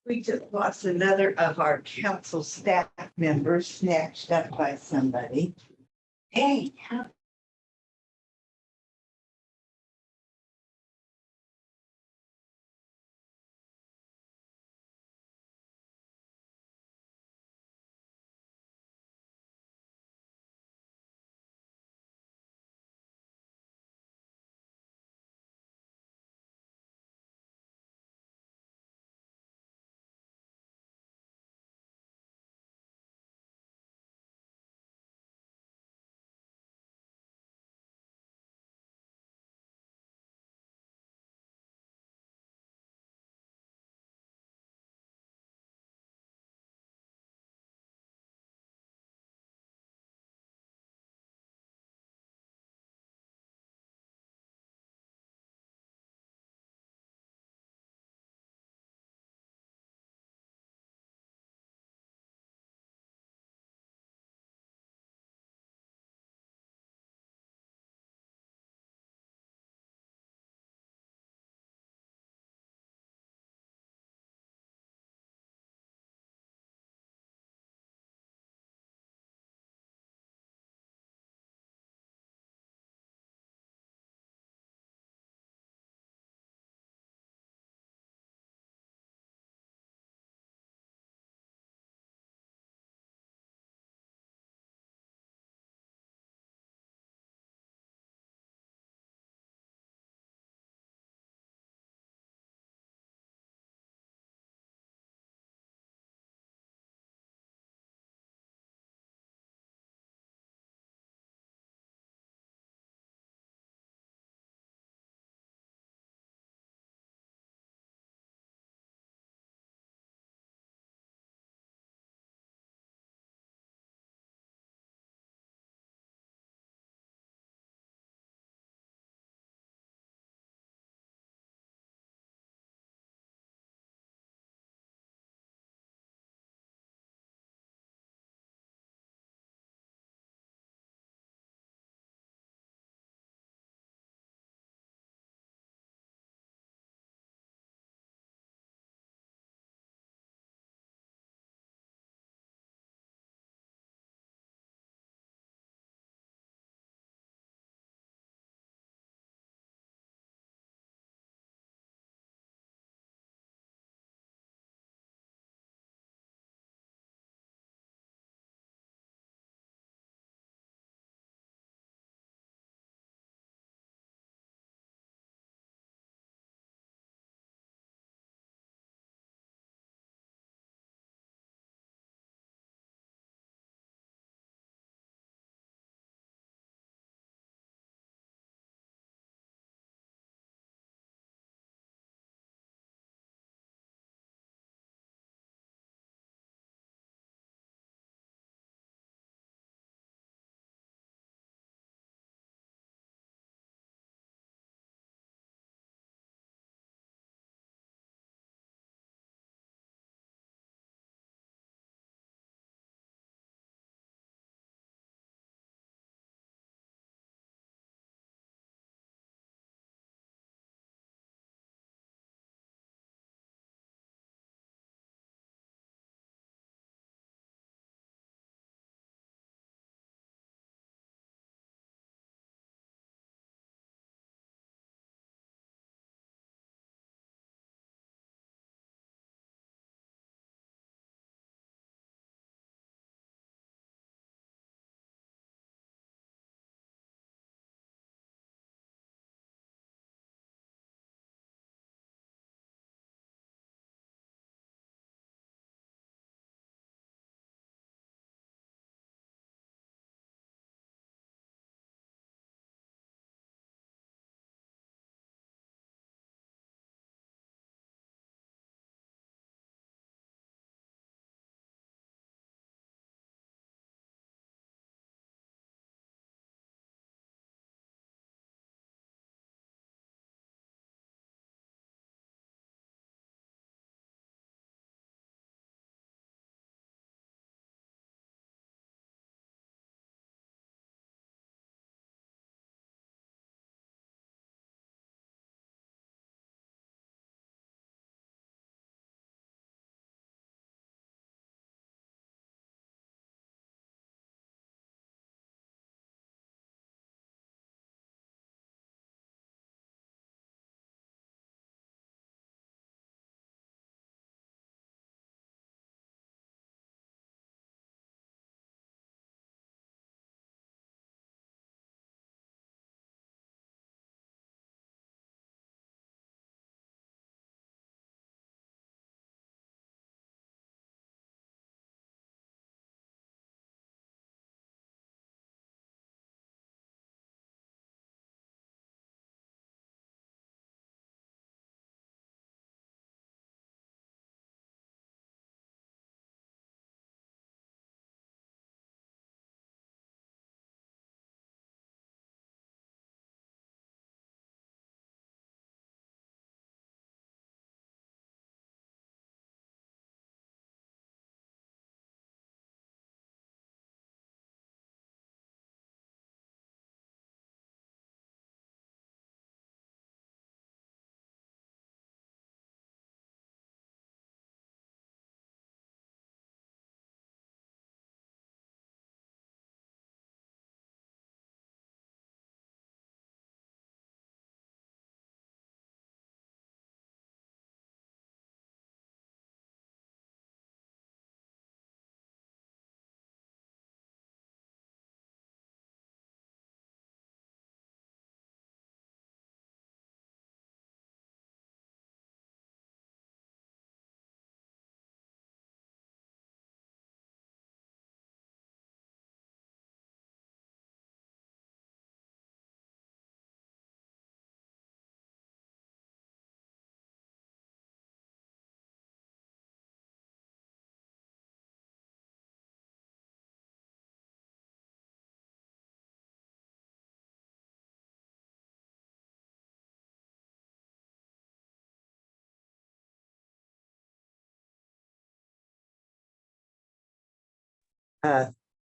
We just lost another of our council staff members snatched up by somebody. Hey, how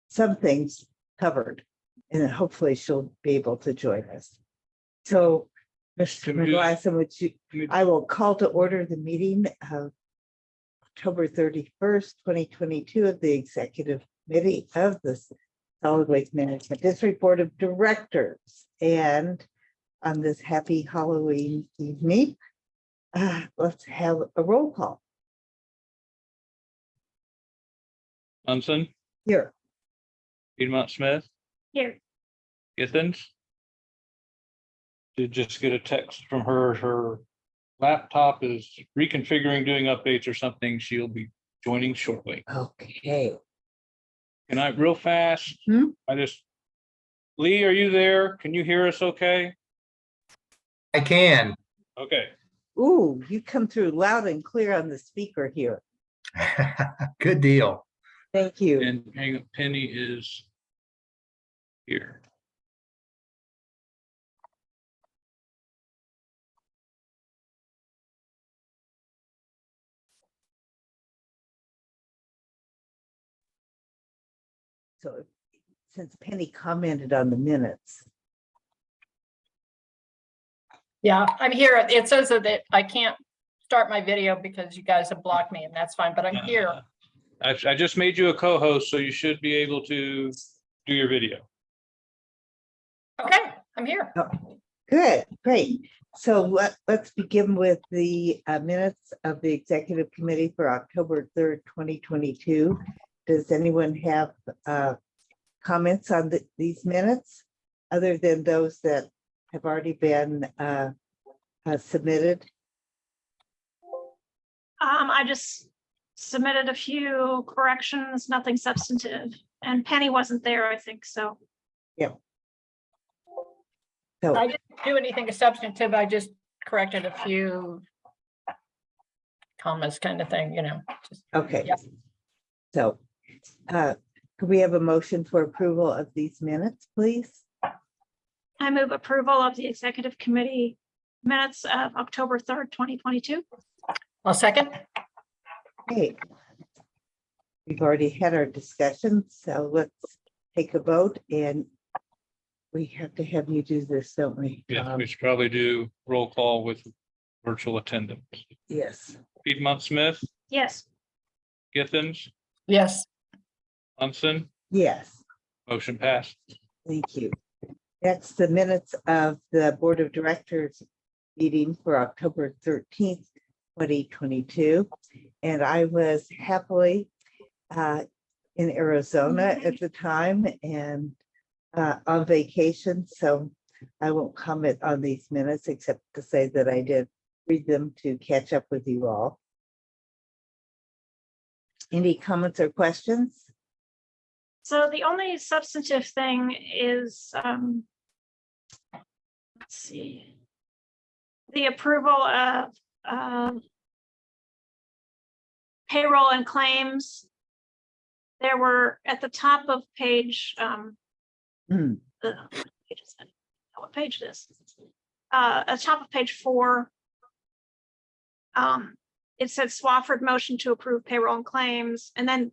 some things covered, and hopefully she'll be able to join us. So, Mr. McGlasson, I will call to order the meeting of October 31st, 2022 of the Executive Committee of the Solid Waste Management District Board of Directors. And on this happy Halloween evening, let's have a roll call. Munson, Here. Piedmont Smith, Here. Githens. Did just get a text from her. Her laptop is reconfiguring, doing updates or something. She'll be joining shortly. Okay. Can I real fast? Hmm? Lee, are you there? Can you hear us okay? I can. Okay. Ooh, you come through loud and clear on the speaker here. Good deal. Thank you. And hang on, Penny is here. So since Penny commented on the minutes, Yeah, I'm here. It says that I can't start my video because you guys have blocked me, and that's fine, but I'm here. I just made you a co-host, so you should be able to do your video. Okay, I'm here. good, great. So let's begin with the minutes of the Executive Committee for October 3rd, 2022. Does anyone have comments on these minutes other than those that have already been submitted? I just submitted a few corrections, nothing substantive, and Penny wasn't there, I think, so. So I didn't do anything substantive. I just corrected a few commas kind of thing, just- okay. Yep. So could we have a motion for approval of these minutes, please? I move approval of the executive committee minutes of October 3rd, 2022. I'll second. Okay. We've already had our discussion, so let's take a vote, and we have to have you do this, don't we? Yeah, we should probably do roll call with virtual attendance. Yes. Piedmont Smith, Yes, Githens, Yes, Munson, Yes. motion passed. Thank you. Next, the minutes of the Board of Directors meeting for October 13th, 2022. And I was happily in Arizona at the time and on vacation, so I won't comment on these minutes except to say that I did read them to catch up with you all. Any comments or questions? so the only substantive thing is, let's see, the approval of payroll and claims. There were at the top of page, what page it is? At the top of page 4. It said Swafford motion to approve payroll and claims, and then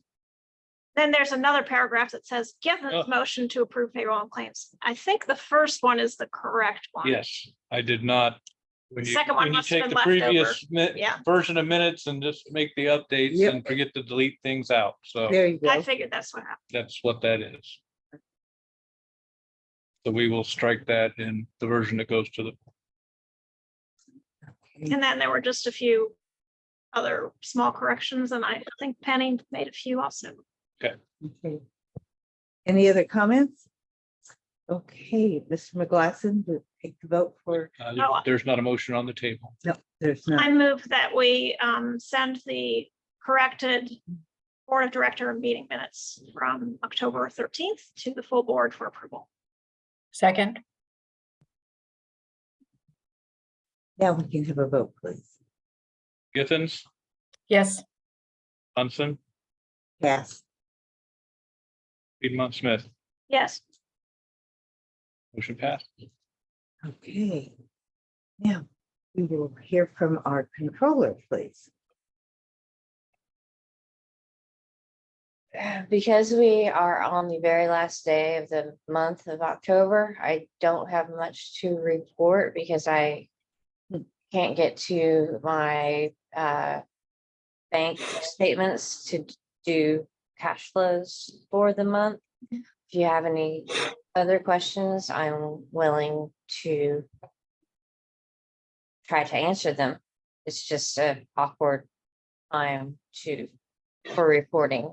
there's another paragraph that says Githens motion to approve payroll and claims. I think the first one is the correct one. Yes, I did not. When you, Second one when you must have take been the left previous Yeah. version of minutes and just make the updates Yep. and forget to delete things out. So There you I go. figured that's what happened. that's what that is. So we will strike that in the version that goes to the, And then there were just a few other small corrections, and I think Penny made a few also. Okay. Any other comments? Okay, Mr. McGlasson, to take the vote for, there's not a motion on the table. no, there's not. I move that we send the corrected Board of Director meeting minutes from October 13th to the full board for approval. second. Now we can have a vote, please. Githens, Yes, Munson, Yes. Piedmont Smith, Yes, motion passed. Okay. Now we will hear from our controller, please. Because we are on the very last day of the month of October, I don't have much to report because I can't get to my bank statements to do cash flows for the month. If you have any other questions, I'm willing to try to answer them. It's just an awkward time for reporting.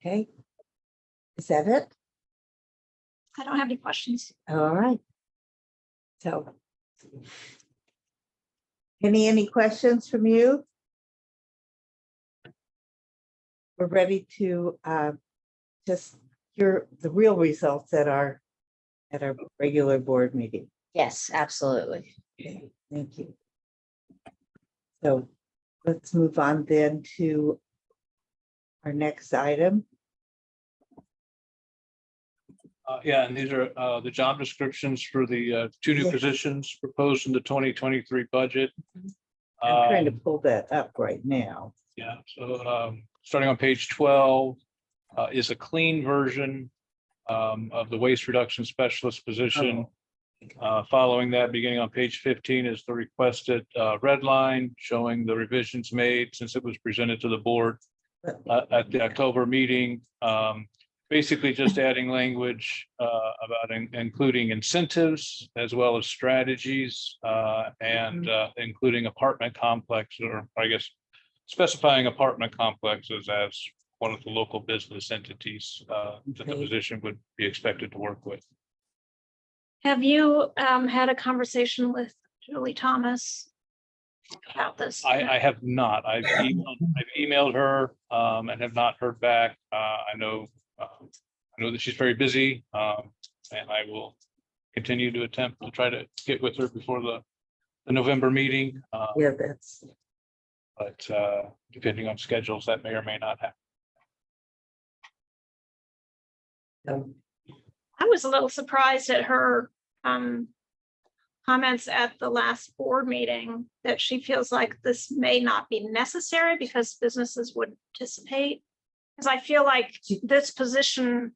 Okay. Is that it? I don't have any questions. All right. So. Any questions from you? We're ready to just hear the real results at our regular board meeting. Yes, absolutely. Okay, thank you. So let's move on then to our next item. Yeah, and these are the job descriptions for the two new Yeah. positions proposed in the 2023 budget. I'm trying to Um, pull that up right now. Yeah, so starting on page 12 is a clean version of the waste reduction specialist position. Following that, beginning on page 15 is the requested red line showing the revisions made since it was presented to the board at the October meeting. Basically just adding language about including incentives as well as strategies and including apartment complexes, or I guess specifying apartment complexes as one of the local business entities that the Okay. position would be expected to work with. Have you had a conversation with Julie Thomas about this? I have not. I've emailed her and have not heard back. I know that she's very busy, and I will continue to attempt to try to get with her before the November meeting. Yeah, that's, But depending on schedules, that may or may not happen. I was a little surprised at her comments at the last board meeting that she feels like this may not be necessary because businesses would participate. Because I feel like this position,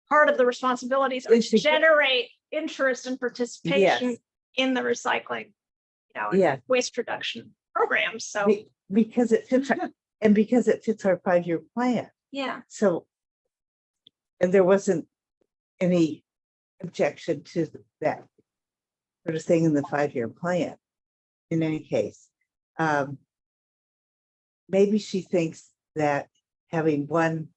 part of the responsibilities are Is to to get- generate interest and participation Yes. in the recycling, yeah, waste reduction programs. So, because it fits, and because it fits our 5-year plan. yeah. So, and there wasn't any objection to that sort of thing in the 5-year plan. In any case, maybe she thinks that having one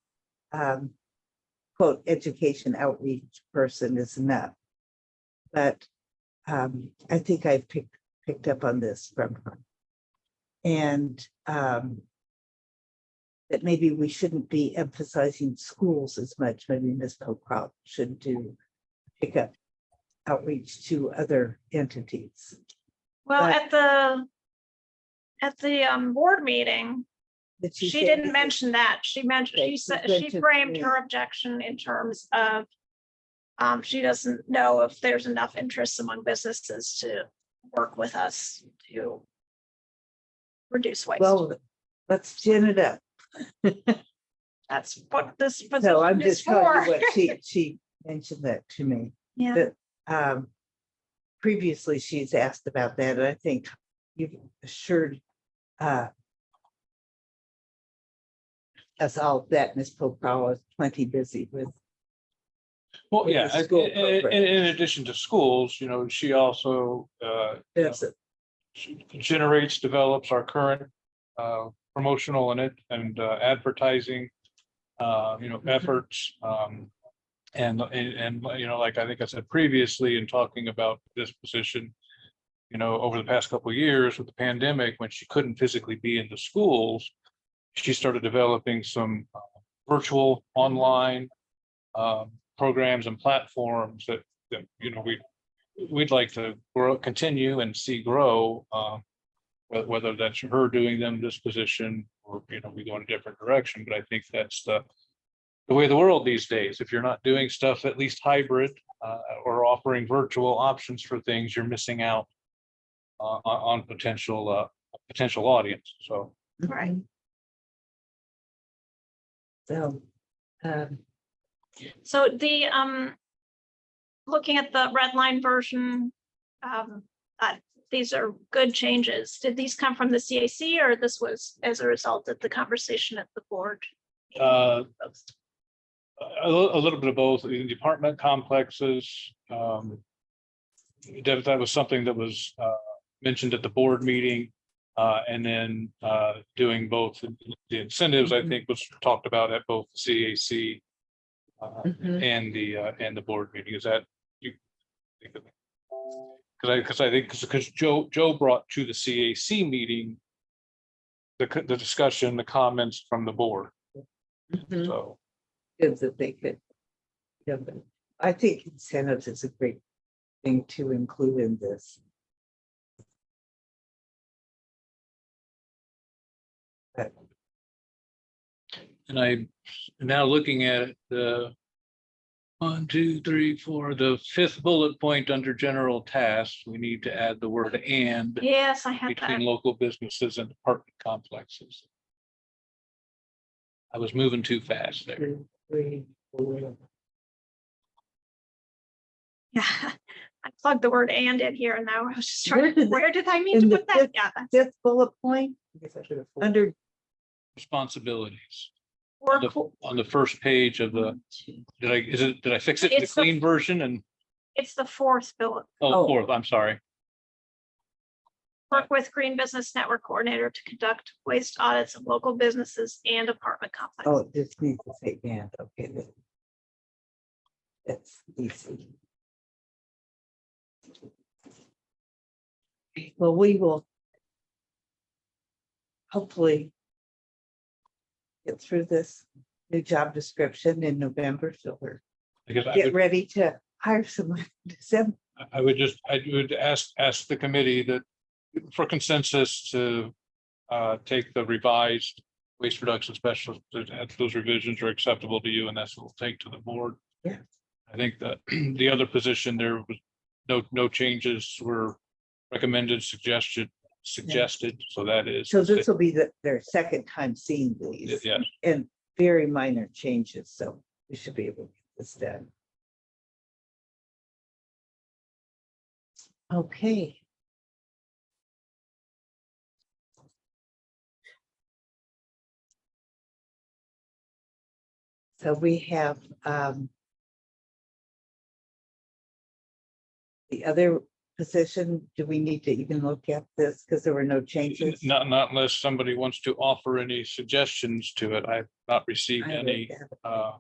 quote education outreach person is enough. But I think I've picked up on this from her. And that maybe we shouldn't be emphasizing schools as much. Maybe Ms. Pocroft should pick up outreach to other entities. Well, But- at the board meeting, Did she say didn't this- mention that. She mentioned, Okay, she she said, she mentioned framed me. her objection in terms of she doesn't know if there's enough interest among businesses to work with us to reduce waste. Well, let's gin it up. That's what this So position I'm is just telling for. you what she mentioned that to me. Yeah, That previously she's asked about that, and I think you've assured us all that Ms. Pocroft is plenty busy with. Well, With yeah, the school in programs. addition to schools, she also Yes. she generates, develops our current promotional and advertising, efforts. And like I think I said previously in talking about this position, over the past couple of years with the pandemic, when she couldn't physically be in the schools, she started developing some virtual online programs and platforms that we'd like to continue and see grow. Whether that's her doing them this position or we go in a different direction, but I think that's the way of the world these days. If you're not doing stuff at least hybrid or offering virtual options for things, you're missing out on potential audience. So Right. So, um, So the, looking at the red line version, these are good changes. Did these come from the CAC or this was as a result of the conversation at the board? a little bit of both. In department complexes. That was something that was mentioned at the board meeting. And then doing both the incentives, I think, was talked about at both the CAC mhm. and the board meeting. Is that you? Because I think because Joe brought to the CAC meeting the discussion, the comments from the board. Mhm. So Good that they could. Yeah, but I think incentives is a great thing to include in this. But and I'm now looking at the 1, 2, 3, 4, the 5th bullet point under general tasks, we need to add the word "and" Yes, I have between that. local businesses and apartment complexes. I was moving too fast there. 2, 3, 4. Yeah. I plugged the word "and" in here and now I was just Where trying, did the- where did I mean in to the put that? fifth- Yeah, that's Fifth bullet point under Responsibilities or on the first page of the, did I fix it in the It's the- clean version? And it's the fourth bullet. Oh. fourth, I'm sorry. Work with Green Business Network Coordinator to conduct waste audits of local businesses and apartment complexes. Oh, this needs to say "and," okay. That's easy. Well, we will hopefully get through this new job description in November, so we're Because get ready to hire someone in December. I would ask the committee that for consensus to take the revised waste reduction specialist, that those revisions are acceptable to you, and that's what we'll take to the board. Yeah. I think that the other position, there was no changes were recommended, suggested, so that is. So this will be their second time seeing these. Yes. And very minor changes, so we should be able to get this done. Okay. So we have the other position. Do we need to even look at this because there were no changes? Not unless somebody wants to offer any suggestions to it. I've not received I read any that.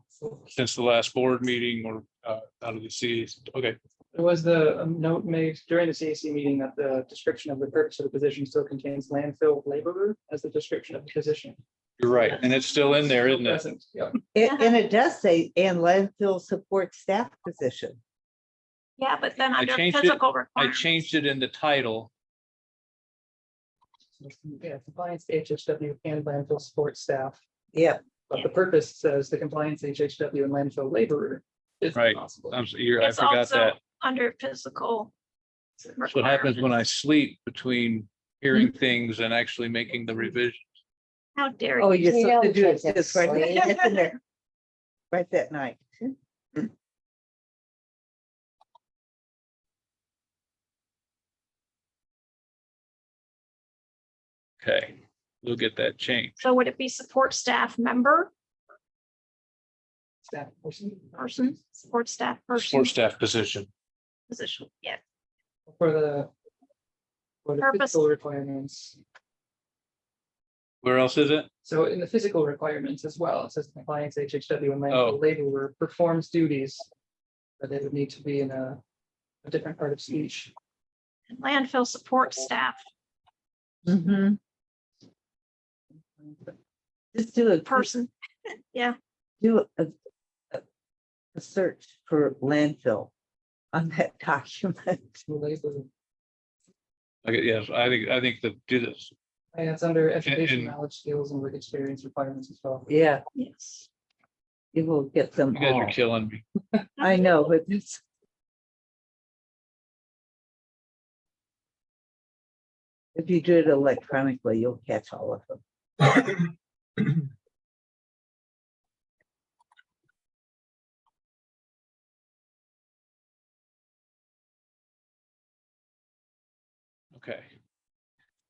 since the last board meeting or out of the CAC. Okay, There was the note made during the CAC meeting that the description of the purpose of the position still contains landfill laborer as the description of the position. you're right. And it's still in there, isn't it? Present, yeah. And it does say and landfill support staff position. Yeah, but then I under changed it. physical I requirements. changed it in the title. Yeah, compliance HHW and landfill support staff, Yeah, but the purpose says the compliance HHW and landfill laborer is Right. possible. I It's forgot also that. under physical. That's what happens when I sleep between hearing things and actually making the revision. How dare oh, you? you're You supposed to don't do it get to just right sleep. it's in there. Right that night. Okay, we'll get that changed. So would it be support staff member, Staff person, support staff person, Support staff position. position? Yeah, For the Purpose. physical requirements. Where else is it? So in the physical requirements as well, it says compliance HHW and Oh. landfill laborer performs duties. But they would need to be in a different part of speech. landfill support staff Mhm. Just do a person. Yeah, do a search for landfill on that document. Laborer. Okay, yes, I think that do this. And it's under education, and- knowledge, skills, and work experience requirements as well. Yeah, yes. you will get them You guys are all. killing me. I know, but it's If you do it electronically, you'll catch all of them. Okay.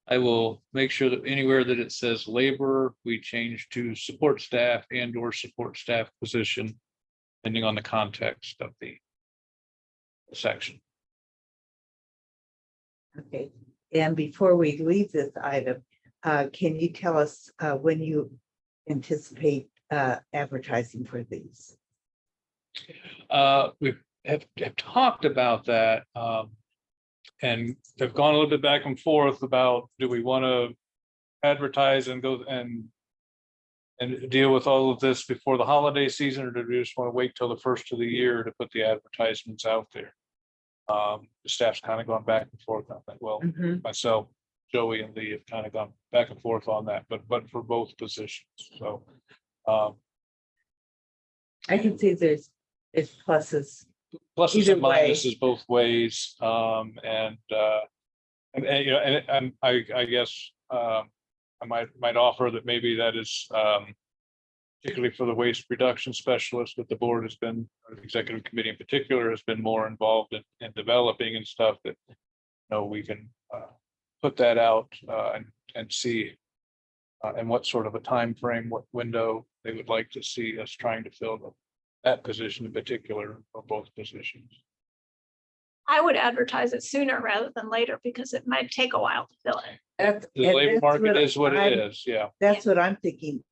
I will make sure that anywhere that it says labor, we change to support staff and or support staff position, depending on the context of the section. Okay, and before we leave this item, can you tell us when you anticipate advertising for these? We have talked about that, and have gone a little bit back and forth about, do we want to advertise and go and deal with all of this before the holiday season, or do we just want to wait till the first of the year to put the advertisements out there? The staff's kind of gone back and forth on that. Well, Mhm. myself, Joey and Lee have kind of gone back and forth on that, but for both positions. So I can see there's pluses. pluses Either and way. minuses both ways. And you know, and I guess I might offer that maybe that is particularly for the waste reduction specialist that the board has been, or the executive committee in particular, has been more involved in developing and stuff, that you know, we can put that out and see and what sort of a time frame, what window they would like to see us trying to fill that position in particular, or both positions. I would advertise it sooner rather than later because it might take a while to fill it. The labor market is what it is, yeah. That's what I'm thinking.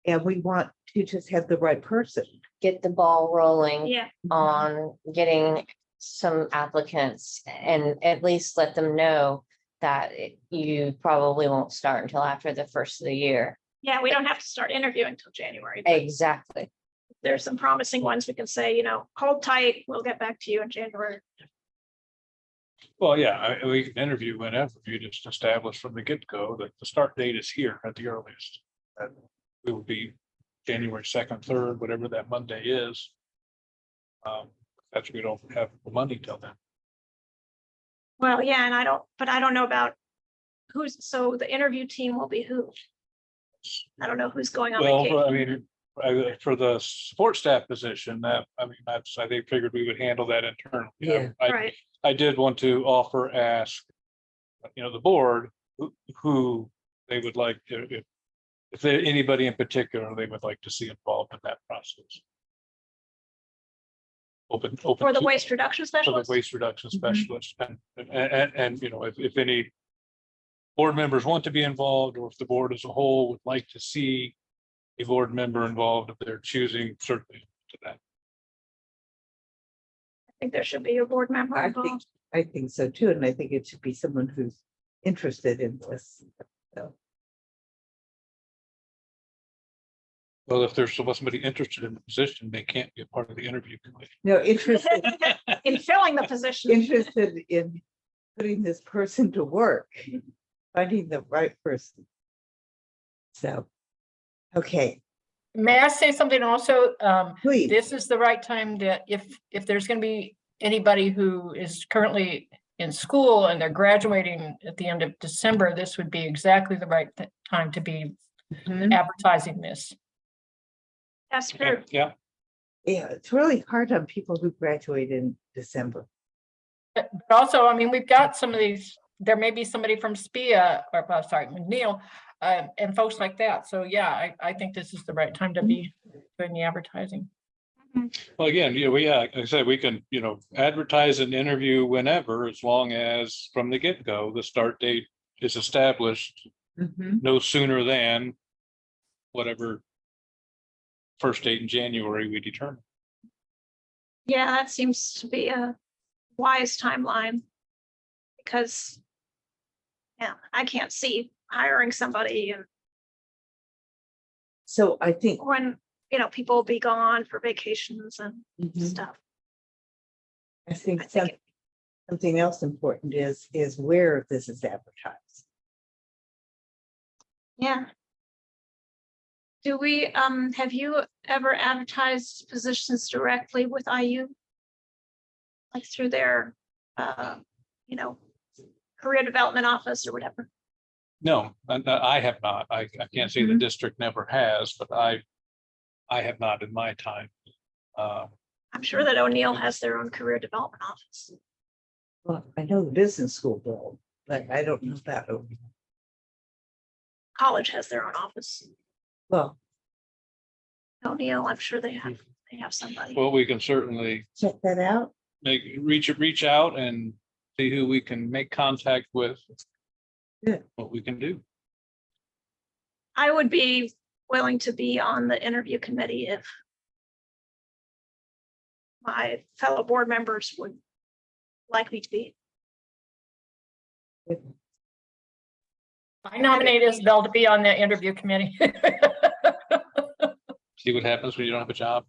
And we want to just have the right person. Get the ball rolling Yeah, on getting some applicants and at least let them know that you probably won't start until after the first of the year. yeah, we don't have to start interviewing until January. but Exactly. There's some promising ones we can say, you know, hold tight, we'll get back to you in January. Well, yeah, we can interview whenever. You just establish from the get-go that the start date is here at the earliest. That we will be January 2nd, 3rd, whatever that Monday is. That's, we don't have the money till then. Well, yeah, and I don't know about so the interview team will be who? I don't know who's going on Well, vacation. I mean, for the support staff position, that, I mean, that's, I think, figured we would handle that internally. Yeah. Right, I did want to ask, you know, the board who they would like to, if there anybody in particular they would like to see involved in that process. Open for the to- waste reduction for the specialist. waste reduction Mhm. specialist, and you know, if any board members want to be involved, or if the board as a whole would like to see a board member involved, if they're choosing, certainly to that. I think there should be a board member involved. I think so too, and I think it should be someone who's interested in this. So, Well, if there's somebody interested in the position, they can't be a part of the interview committee. no, interested, In filling the position. interested in putting this person to work, finding the right person. So, okay, May I say something also? please. This is the right time that if there's gonna be anybody who is currently in school and they're graduating at the end of December, this would be exactly the right time to be Mhm. advertising this. That's true. Yeah, Yeah, it's really hard on people who graduate in December. But also, I mean, we've got some of these, there may be somebody from SPIA, or sorry, McNeil, and folks like that. So yeah, I think this is the right time to be doing the advertising. well, again, you know, like I said, we can, you know, advertise an interview whenever, as long as from the get-go, the start date is established Mhm. no sooner than whatever first date in January we determine. Yeah, that seems to be a wise timeline. Because, yeah, I can't see hiring somebody and So I think when, you know, people will be gone for vacations and Mhm. stuff. I think I think something else important is where this is advertised. Yeah. Do we, have you ever advertised positions directly with IU? Like through their, you know, career development office or whatever? No, I have not. I can't say the Mhm. district never has, but I have not in my time. I'm sure that O'Neill has their own career development office. Well, I know the business school bill, but I don't know that. College has their own office. Well, O'Neill, I'm sure they have somebody. Well, we can certainly check that out. reach out and see who we can make contact with. Yeah. What we can do. I would be willing to be on the interview committee if my fellow board members would like me to be. I nominate Isabel to be on the interview committee. See what happens when you don't have a job.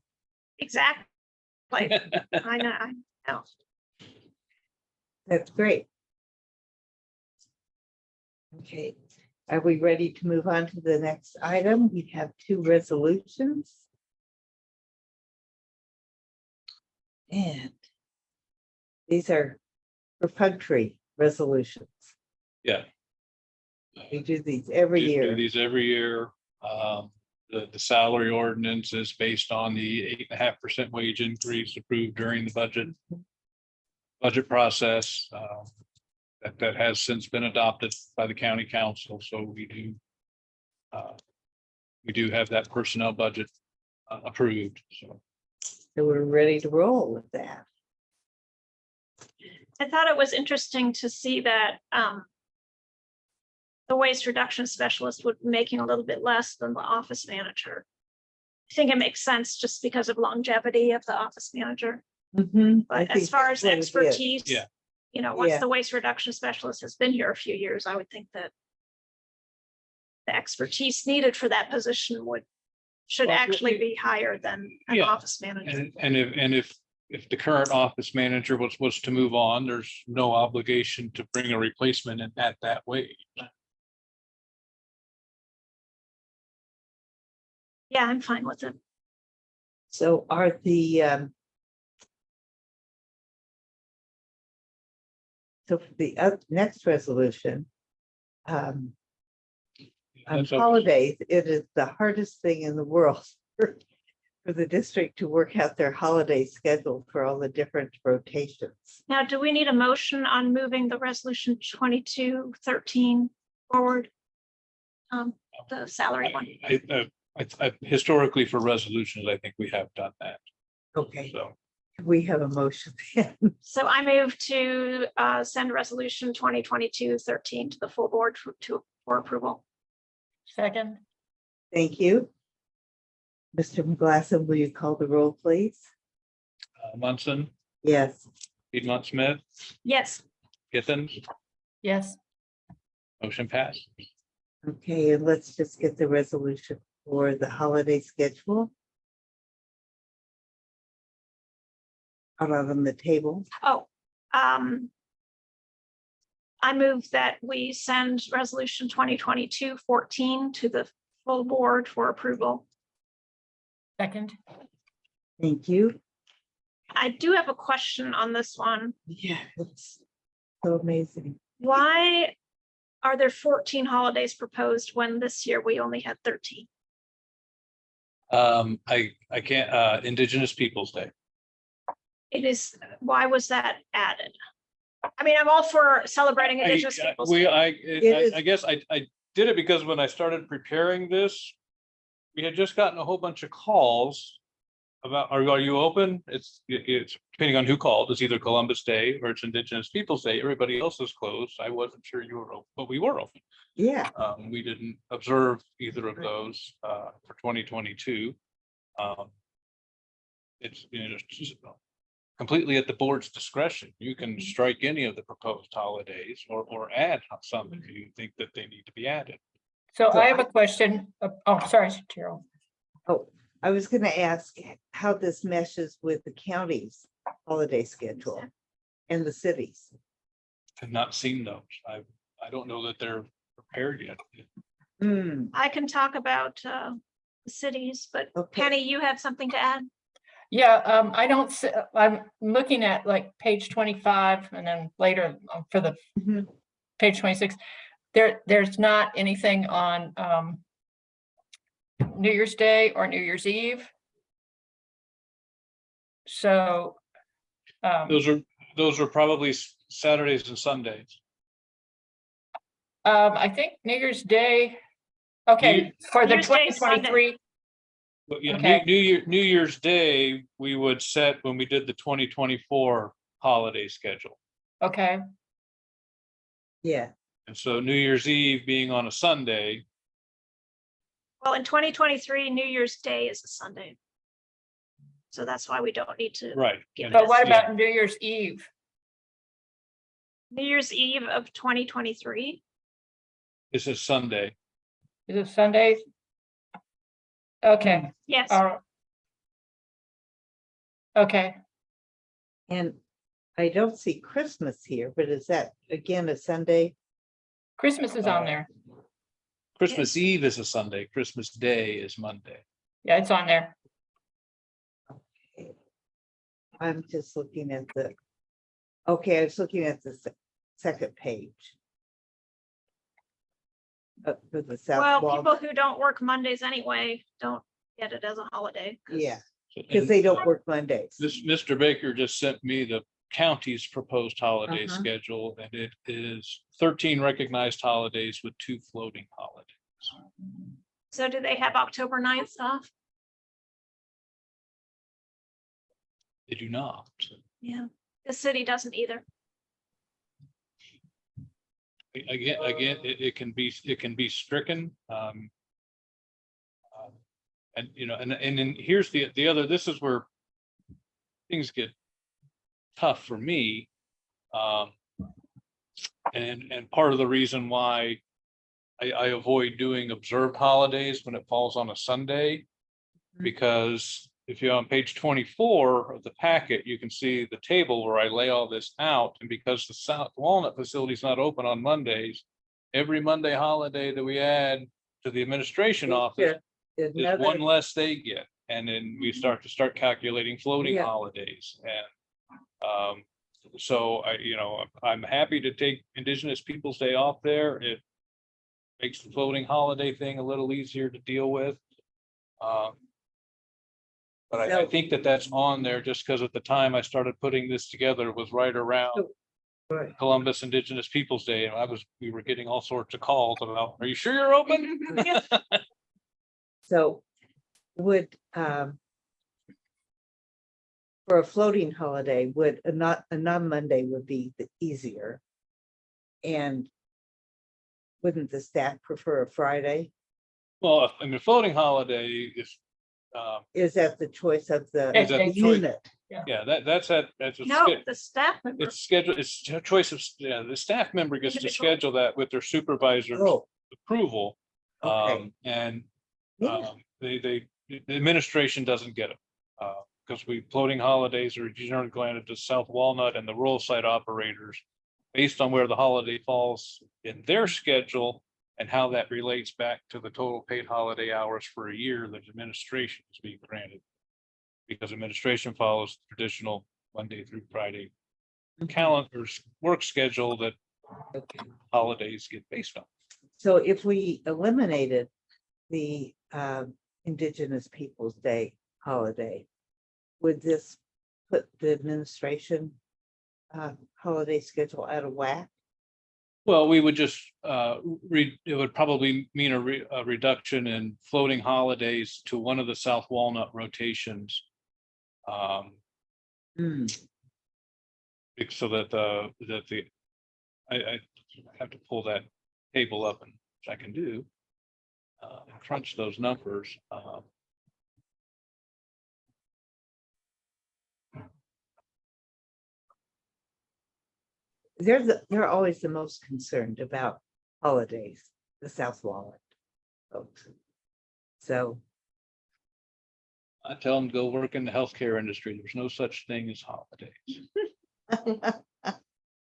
Exactly. I know. That's great. Okay, are we ready to move on to the next item? We have 2 resolutions. And these are perfunctory resolutions. Yeah. We do these every We do year. these every year. The salary ordinance is based on the 8.5% wage increase approved during the budget process. That has since been adopted by the county council, so we do have that personnel budget approved, so. So we're ready to roll with that. I thought it was interesting to see that the waste reduction specialist would be making a little bit less than the office manager. I think it makes sense just because of longevity of the office manager. Mhm, I But as think far as that's what it is. expertise, Yeah. you know, once Yeah. the waste reduction specialist has been here a few years, I would think that the expertise needed for that position should Well, actually be higher than an Yeah. office manager. And if the current office manager was to move on, there's no obligation to bring a replacement in at that wage. Yeah, I'm fine with it. So are the so for the next resolution, on That's okay. holidays, it is the hardest thing in the world for the district to work out their holiday schedule for all the different rotations. Now, do we need a motion on moving the resolution 2213 forward? The salary one. Historically for resolutions, I think we have done that, Okay, so. we have a motion. So I move to send resolution 2022-13 to the full board for approval. Second, Thank you. Mr. McGlasson, will you call the roll, please? Munson, Yes. Piedmont Smith, Yes, Githens, yes, motion passed. Okay, and let's just get the resolution for the holiday schedule out on the table. I move that we send resolution 2022-14 to the full board for approval. second, Thank you. I do have a question on this one. Yeah, it's so amazing. Why are there 14 holidays proposed when this year we only had 13? I can't, Indigenous Peoples' Day. Why was that added? I mean, I'm all for celebrating Indigenous Peoples' Day. I guess I did it because when I started preparing this, we had just gotten a whole bunch of calls about, are you open? It's depending on who called, it's either Columbus Day or it's Indigenous Peoples' Day. Everybody else is closed. I wasn't sure you were open, but we were open. Yeah, We didn't observe either of those for 2022. It's, just completely at the board's discretion. You can strike any of the proposed holidays or add some if you think that they need to be added. so So I have a question. Oh, sorry, Terrell. oh, I was gonna ask how this meshes with the county's holiday schedule and the cities. I've not seen those. I don't know that they're prepared yet. I can talk about the cities, but Okay. Penny, you had something to add? Yeah, I don't, I'm looking at like page 25 and then later for the Mhm. page 26. there's not anything on New Year's Day or New Year's Eve. So Those are probably Saturdays and Sundays. I think New Year's Day, okay, for the New Year's Day is Sunday. 2023, But yeah, Okay. New Year's Day, we would set when we did the 2024 holiday schedule. okay, Yeah, And so New Year's Eve being on a Sunday, Well, in 2023, New Year's Day is a Sunday. So that's why we don't need to. right. Give and- it but what yeah, about New Year's Eve? New Year's Eve of 2023. It's a Sunday. Is it Sunday? Okay, Yes, okay, and I don't see Christmas here, but is that again a Sunday? Christmas is on there. Christmas Eve is a Sunday. Christmas Day is Monday. Yeah, it's on there. I'm just looking at the, okay, I was looking at the second page. For the South well, Wall, people who don't work Mondays anyway don't get it as a holiday. 'cause- yeah, So- because and they don't work Mondays. This, Mr. Baker just sent me the county's proposed holiday Uh-huh. schedule, and it is 13 recognized holidays with 2 floating holidays. So do they have October 9th off? They do not. Yeah, the city doesn't either. Again, it can be stricken. And you know, and then here's the other, this is where things get tough for me. And part of the reason why I avoid doing observed holidays when it falls on a Sunday. Because if you're on page 24 of the packet, you can see the table where I lay all this out, and because the South Walnut facility is not open on Mondays, every Monday holiday that we add to the administration office is one Another, less they get. And then we start calculating floating Yeah. holidays, and so I'm happy to take Indigenous Peoples' Day off there. It makes the floating holiday thing a little easier to deal with. But I So- think that's on there just because at the time I started putting this together was right around right. Columbus Indigenous Peoples' Day, and we were getting all sorts of calls about, are you sure you're open? So would, for a floating holiday, would a non-Monday would be the easier. And wouldn't the staff prefer a Friday? Well, I mean, floating holiday is, Is that the choice of the Is that choice? unit? yeah, that's a No, the staff member. it's scheduled, it's a choice of, the staff member gets to Individual. schedule that with their supervisor's Oh, approval. okay. And Yeah. the administration doesn't get it. Because floating holidays are generally granted to South Walnut and the rural site operators based on where the holiday falls in their schedule and how that relates back to the total paid holiday hours for a year that administration is being granted. Because administration follows traditional Monday through Friday calendars, work schedule that Okay. holidays get based on. So if we eliminated the Indigenous Peoples' Day holiday, would this put the administration holiday out of whack? Well, we would just, it would probably mean a reduction in floating holidays to one of the South Walnut rotations. Hmm, So that I have to pull that table up, and which I can do. And crunch those numbers. they're always the most concerned about holidays, the South Walnut folks. So, I tell them to go work in the healthcare industry. There's no such thing as holidays.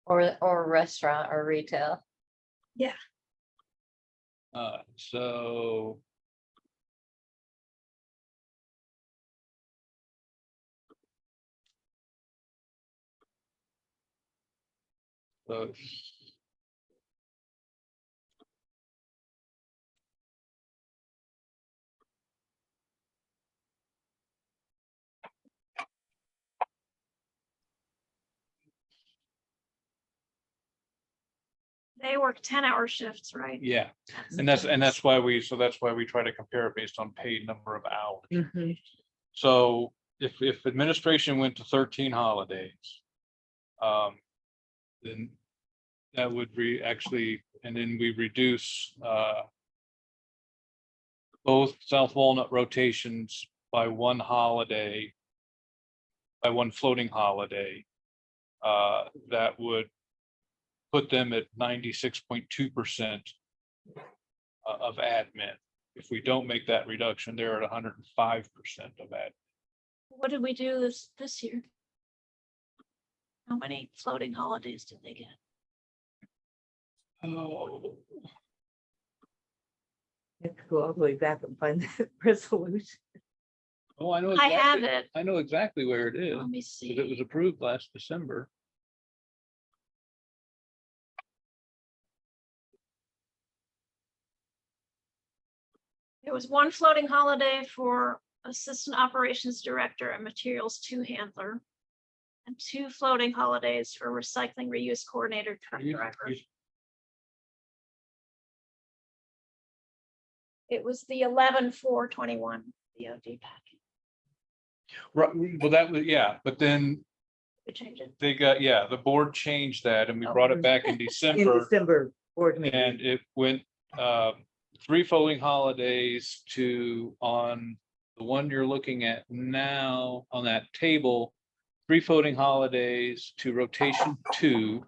Or restaurant or retail. So. So They work 10-hour shifts, right? Yeah, and that's why we try to compare it based on paid number of hours. Mhm. So if administration went to 13 holidays, then that would actually, and then we reduce both South Walnut rotations by one holiday, by one floating holiday. That would put them at 96.2% of admin. If we don't make that reduction, they're at 105% of admin. What did we do this year? How many floating holidays did they get? Oh, You have to go all the way back and find the resolution. oh, I know. I have exactly- it. I know exactly where it is. Let me 'Cause it see. was approved last December. There was one floating holiday for assistant operations director and materials 2 handler. And 2 floating holidays for recycling reuse coordinator truck You- driver. you- It was the 11/4/21 DOD packet. Right, well, that was, yeah, but then We changed it. they got, yeah, the board changed that and we brought it back in In December. December board meeting. And it went 3 floating holidays to, on the one you're looking at now on that table, 3 floating holidays to rotation 2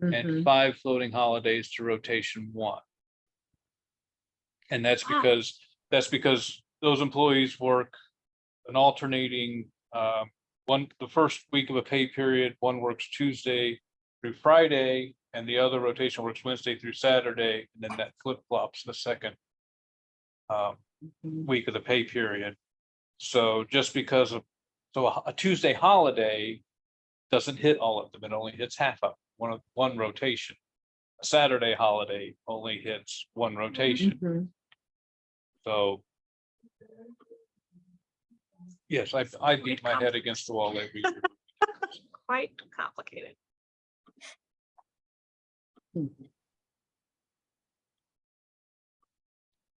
Mhm. and 5 floating holidays to rotation 1. And that's Wow. because those employees work an alternating the first week of a pay period, one works Tuesday through Friday, and the other rotation works Wednesday through Saturday, and then that flip flops the second Mhm. week of the pay period. So just because of, so a Tuesday holiday doesn't hit all of them, it only hits half of one rotation. A Saturday holiday only hits one rotation, Mhm. so. Yes, I beat my head against the wall every year. Quite complicated.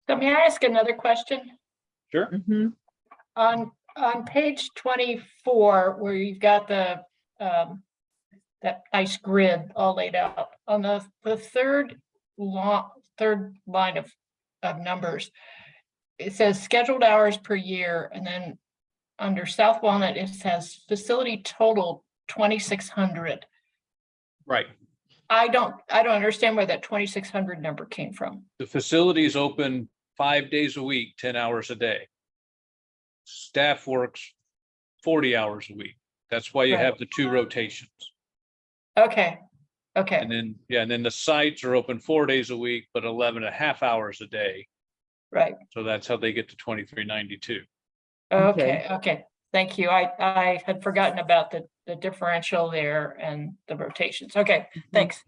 So may I ask another question? Sure. Mhm. On page 24, where you've got the that nice grid all laid out, on the third line of numbers, it says scheduled hours per year, and then under South Walnut, it says facility total 2,600. Right, I don't understand where that 2,600 number came from. the facility is open 5 days a week, 10 hours a day. Staff works 40 hours a week. That's why you Right. have the 2 rotations. Okay, okay, And then, yeah, and then the sites are open 4 days a week, but 11 and a half hours a day. right. So that's how they get to 2392. Okay, okay. Thank you. I had forgotten about the differential there and the rotations. Okay, thanks.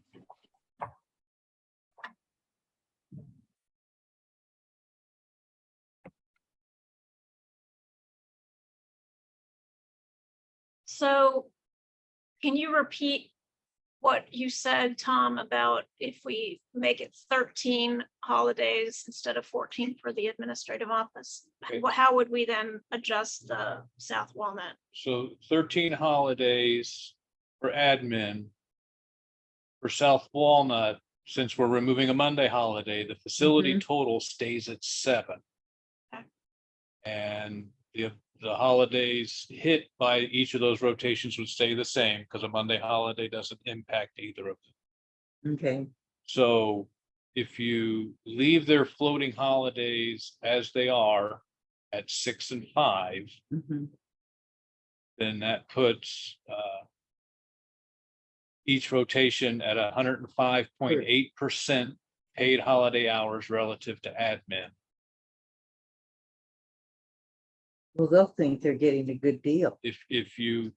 So can you repeat what you said, Tom, about if we make it 13 holidays instead of 14 for the administrative office? Okay. How would we then adjust the South Walnut? So 13 holidays for admin. For South Walnut, since we're removing a Monday holiday, the facility total stays at 7. Okay. And the holidays hit by each of those rotations would stay the same because a Monday holiday doesn't impact either of them. Okay. So if you leave their floating holidays as they are at 6 and 5, Mhm. then that puts each rotation at 105.8% paid holiday hours relative to admin. Well, they'll think they're getting a good deal. If you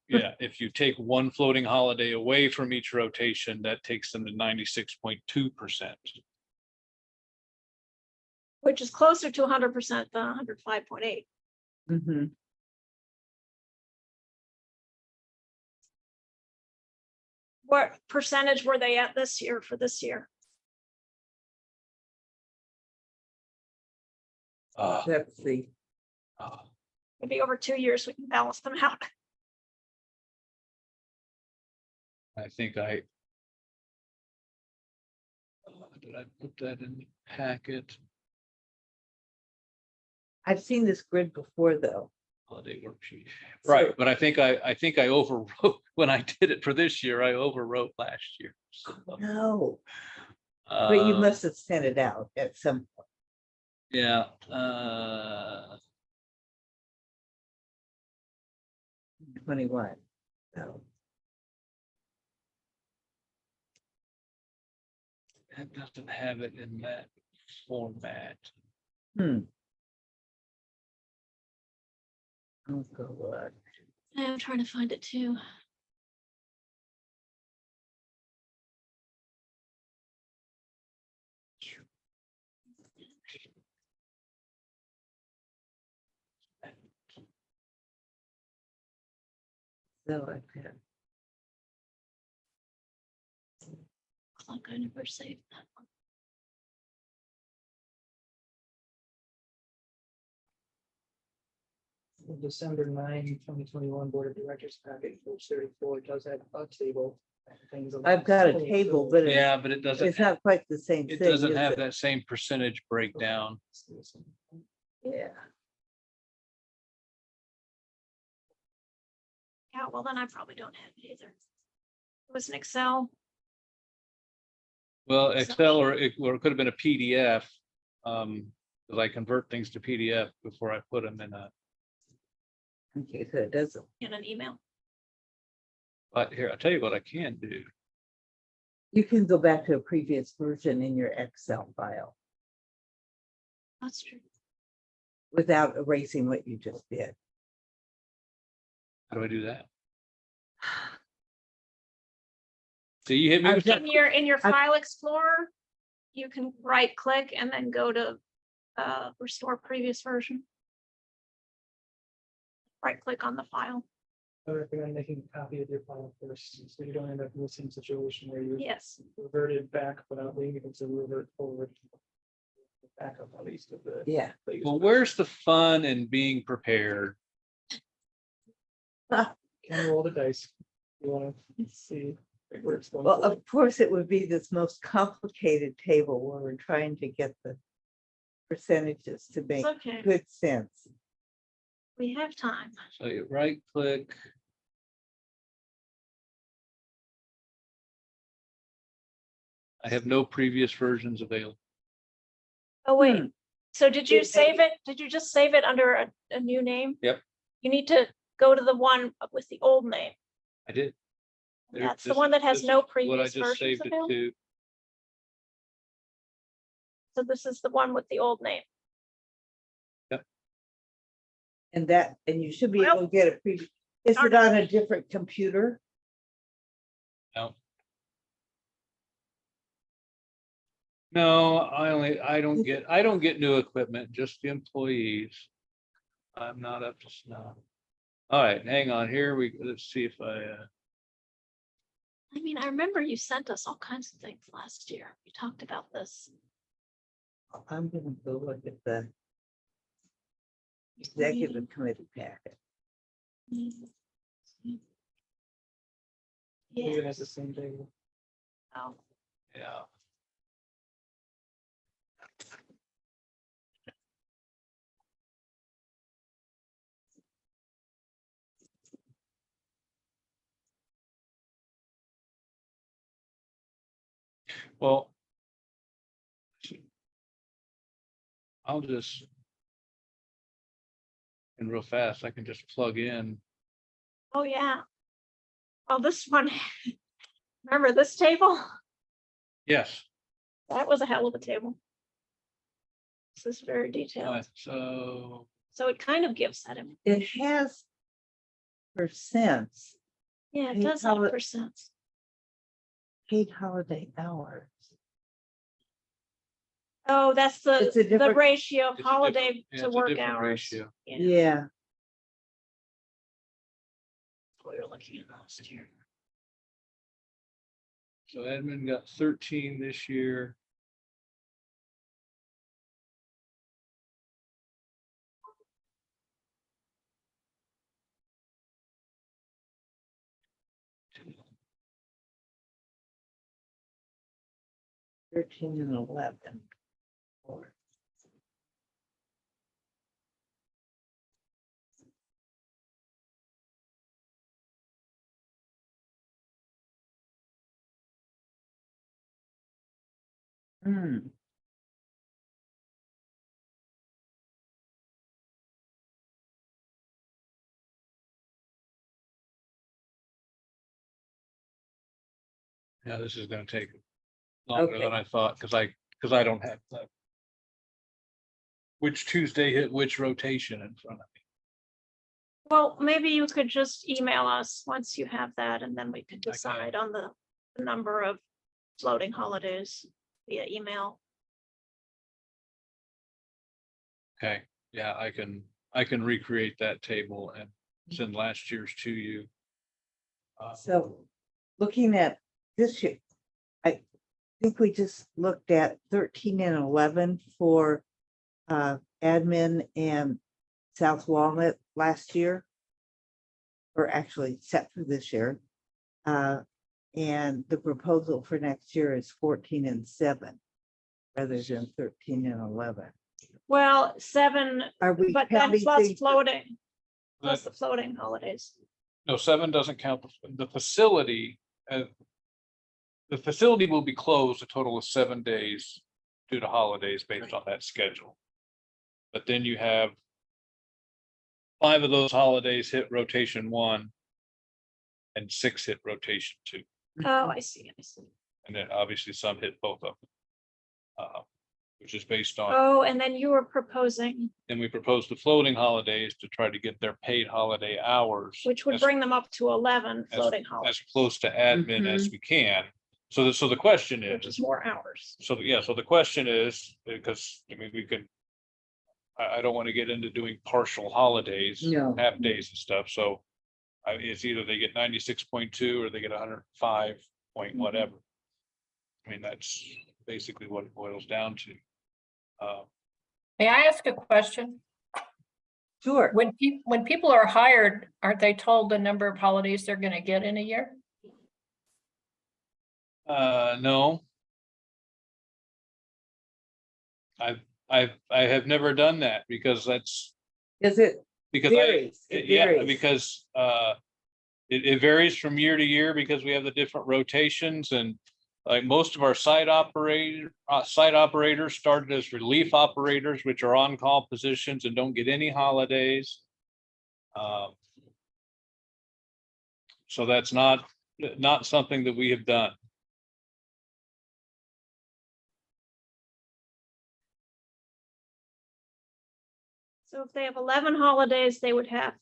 take one floating holiday away from each rotation, that takes them to 96.2%. Which is closer to 100% than 105.8. Mhm. What percentage were they at this year for this year? That's the, Maybe over 2 years, we can balance them out. I think did I put that in the packet? I've seen this grid before, though. Holiday worksheet. So- Right, but I think I overwrote, when I did it for this year, I overwrote last year. No, but you Uh, must have sent it out at some point. Yeah, 21. So, that doesn't have it in that format. hmm. I'll go look. I'm trying to find it too. So I can. Like I never saved that one. The December 9, 2021 Board of Directors package, page 34 does have a table. of things along I've got a the table, but Yeah, but it doesn't, it's not quite the same thing. it doesn't is have it? that same percentage breakdown. Yeah. Yeah, well, then I probably don't have it either. It was an Excel. Well, Excel or it could have been a PDF. Because I convert things to PDF before I put them in a, Okay, so it doesn't. In an email. but here, I'll tell you what I can do. You can go back to a previous version in your Excel file That's true. without erasing what you just did. How do I do that? So you hit me I've with that. In your file explorer, you can right click and then go to restore previous version. Right click on the file. I recommend making a copy of your file first, so you don't end up in the same situation where you Yes. reverted back without being able to revert forward. Backup at least of the. Yeah. Well, where's the fun in being prepared? Can roll the dice. You wanna see where it's going. Well, of course, it would be this most complicated table where we're trying to get the percentages to make It's okay. good sense. We have time. So you right click. I have no previous versions available. Oh, wait. Hmm. So did you It- save it? Did you just save it under a new name? Yep. You need to go to the one with the old name. I did. There- That's the this- one that has this no is what I previous just versions saved it available. to. So this is the one with the old name. And you should be Well, able to get a is it on a different computer? No. No, I don't get new equipment, just the employees. I'm not up to snuff. All right, hang on here. Let's see if I, I mean, I remember you sent us all kinds of things last year. We talked about this. I'm gonna go look at the executive committee packet. Yeah. Even as the same thing. Oh, yeah. Well, I'll just, and real fast, I can just plug in. oh, yeah. Oh, this one. Remember this table? Yes, That was a hell of a table. This is very detailed. so So it kind of gives that. It has percents, Yeah, it Hey, does have how it- percents. paid holiday hours. Oh, that's It's a the different- ratio of it's a different- holiday yeah, to it's a work different hours. ratio. Yeah, Yeah, we were looking at last year. So admin got 13 this year. Thirteen and 11. Hmm. Yeah, this is gonna take longer Okay. than I thought, because I don't have that. Which Tuesday hit which rotation in front of me. Well, maybe you could just email us once you have that, and then we could can. decide on the number of floating holidays via email. Okay, yeah, I can recreate that table and send last year's to you. So looking at this year, I think we just looked at 13 and 11 for admin and South Walnut last year. Or actually set for this year. And the proposal for next year is 14 and 7 rather than 13 and 11. Well, 7, Are we but then counting plus things? floating, plus But the floating holidays. no, 7 doesn't count the facility. The facility will be closed a total of 7 days due to holidays based on that schedule. But then you have 5 of those holidays hit rotation 1 and 6 hit rotation 2. Oh, I see. And then obviously some hit both of them. Which is based on, Oh, and then you were proposing, and we proposed the floating holidays to try to get their paid holiday hours. which would as- bring them up to 11 as- floating As holidays, close to admin as we can. So the question which is, is more hours. so the question is, because I mean, we could. I don't want to get into doing partial holidays, No. half days and stuff, so. It's either they get 96.2 or they get 105 point whatever. I mean, that's basically what it boils down to. May I ask a question? Sure. When people are hired, aren't they told the number of holidays they're gonna get in a year? No. I have never done that because that's, Is it because varies? It yeah, varies. because it varies from year to year because we have the different rotations and like most of our site operators started as relief operators, which are on-call positions and don't get any holidays. So that's not something that we have done. So if they have 11 holidays, they would have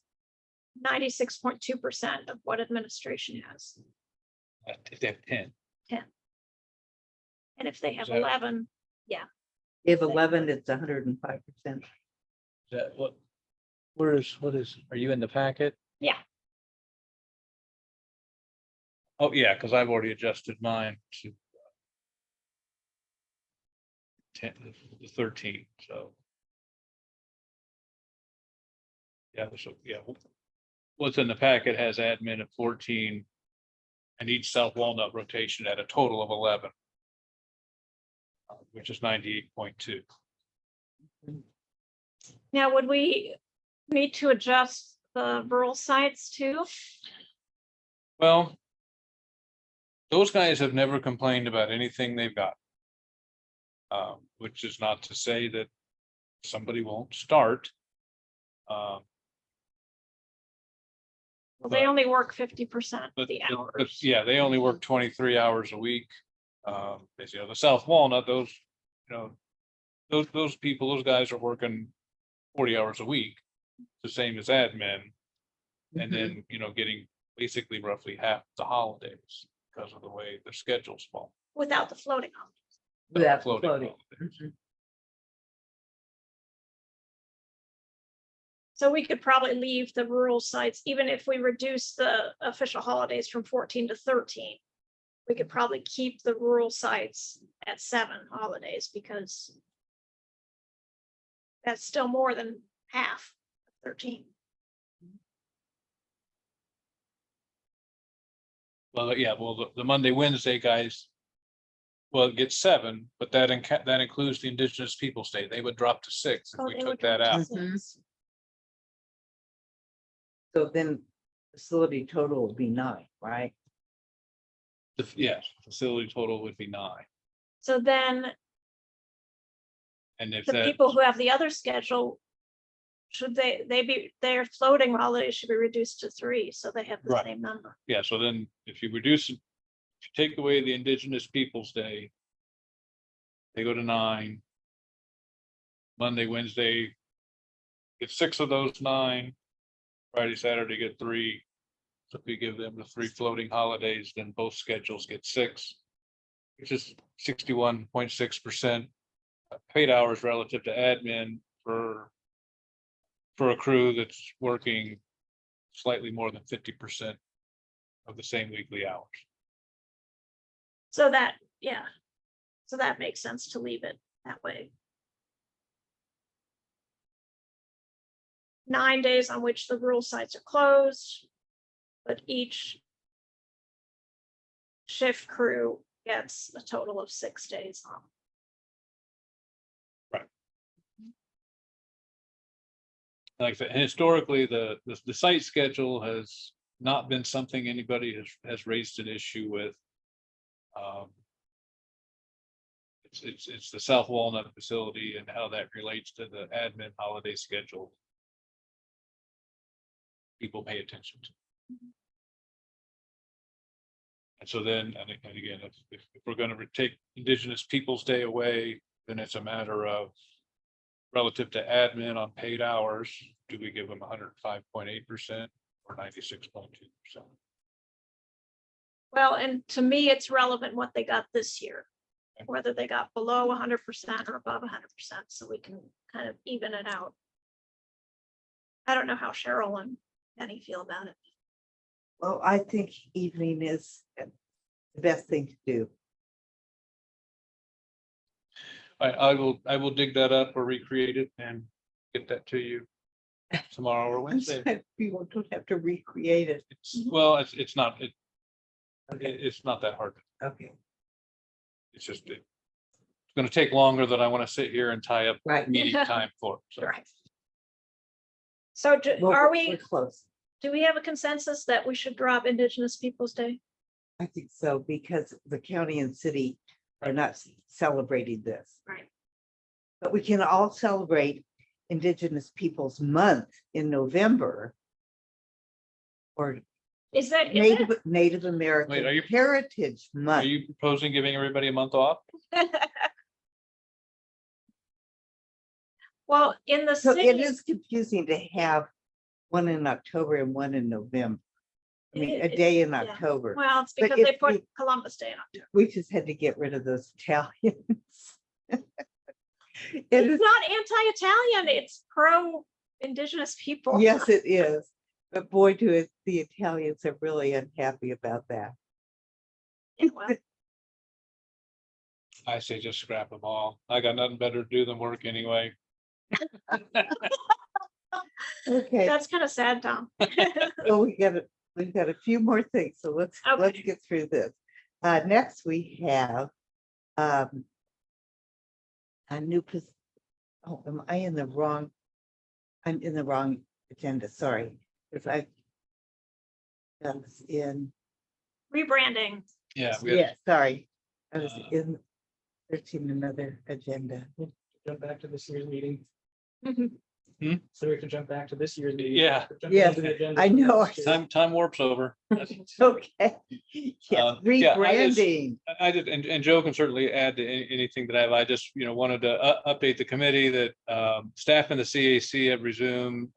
96.2% of what administration has. If they have 10. And if they have Is that- 11, If 11, it's 105%. Is that what? Are you in the packet? yeah, Oh, yeah, because I've already adjusted mine to 10, the 13, so. Yeah, so, yeah. What's in the packet has admin at 14. And each South Walnut rotation at a total of 11. Which is 98.2. now would we need to adjust the rural sites too? Well. Those guys have never complained about anything they've got. Which is not to say that somebody won't start. Well, they But- only work 50% But, of the but- hours. but yeah, they only work 23 hours a week. As you know, the South Walnut, those, you know. Those people, those guys are working 40 hours a week, the same as admin. And then, you know, getting basically roughly half the holidays because of the way the schedules fall. Without the floating holidays. Without Floating floating. holidays. So we could probably leave the rural sites, even if we reduce the official holidays from 14 to 13. we could probably keep the rural sites at 7 holidays because that's still more than half of 13. Well, yeah, well, the Monday, Wednesday guys. Well, it gets 7, but that that includes the Indigenous Peoples' Day. They would drop to 6 if Oh, we they took would that drop to out. Mhm. 6. So then facility total will be 9, right? Yes, facility total would be 9. So then And if the that, people who have the other schedule, should their floating holidays should be reduced to 3, so they have the Right. same number. yeah, so then if you reduce, if you take away the Indigenous Peoples' Day, they go to 9. Monday, Wednesday, get 6 of those 9. Friday, Saturday get 3. So if we give them the 3 floating holidays, then both schedules get 6, which is 61.6% paid hours relative to admin for a crew that's working slightly more than 50% of the same weekly hours. So that, yeah. So that makes sense to leave it that way. 9 days on which the rural sites are closed, but each shift crew gets a total of 6 days off. Like I said, historically, the site schedule has not been something anybody has raised an issue with. It's the South Walnut facility and how that relates to the admin holiday schedule. People pay attention to. And so then, and again, if we're gonna take Indigenous Peoples' Day away, then it's a matter of relative to admin on paid hours, do we give them 105.8% or 96.2%? Well, and to me, it's relevant what they got this year, whether they got below 100% or above 100%, so we can kind of even it out. I don't know how Cheryl and Penny feel about it. Well, I think evening is the best thing to do. I will dig that up or recreate it and get that to you tomorrow or Wednesday. People don't have to recreate it. Well, it's not, it's not that hard. Okay, It's just, it's gonna take longer than I want to sit here and tie up right. meeting time for. So Right. So Well, are we're we, close? do we have a consensus that we should drop Indigenous Peoples' Day? I think so, because the county and city are not celebrating this. Right. But we can all celebrate Indigenous Peoples' Month in November. Or Is that? Native American Wait, are you- Heritage Are Month. you proposing giving everybody a month off? Well, in the So it city, is confusing to have one in October and one in November. I mean, a day in yeah. October. well, it's But because they if put we- Columbus Day in October. We just had to get rid of those Italians. It It's is, not anti-Italian, it's pro-Indigenous people. yes, it is. But boy, do it, the Italians are really unhappy about that. Yeah, well, I say just scrap them all. I got nothing better to do than work anyway. Okay, that's kind of sad, Tom. so we've got a few more things, so let's Okay. get through this. Next we have a new oh, am I in the wrong? I'm in the wrong agenda, sorry. If I was in, Rebranding. Yeah. yeah, sorry. I was Uh, in searching another agenda. Jump back to this year's meeting. Mhm. So we have to jump back to this year's meeting. Yeah. Jump Yes, into the agenda I for know. next year. Time warps over. Okay. Yes, Yeah, rebranding. I did, and Joe can certainly add to anything that I just, wanted to update the committee that staff and the CAC have resumed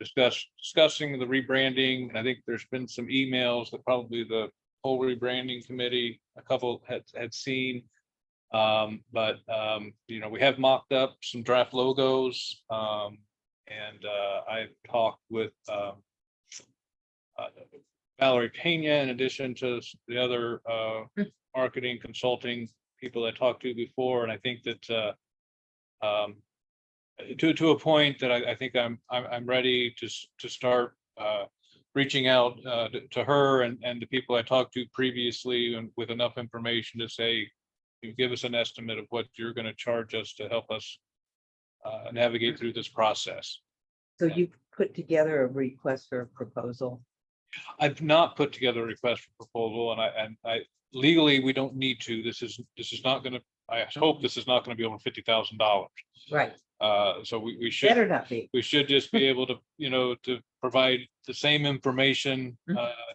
discussing the rebranding. And I think there's been some emails that probably the whole rebranding committee, a couple had seen. But we have mocked up some draft logos. And I talked with Valerie Pena, in addition to the other marketing consulting people I talked to before. And I think that to a point that I think I'm ready to start reaching out to her and the people I talked to previously, and with enough information to say, you give us an estimate of what you're going to charge us to help us navigate through this process. So you put together a request for a proposal? I've not put together a request for proposal, and I legally, we don't need to. This is not going to, I hope this is not going to be over $50,000. Right, So we should. better not be. We should just be able to, to provide the same information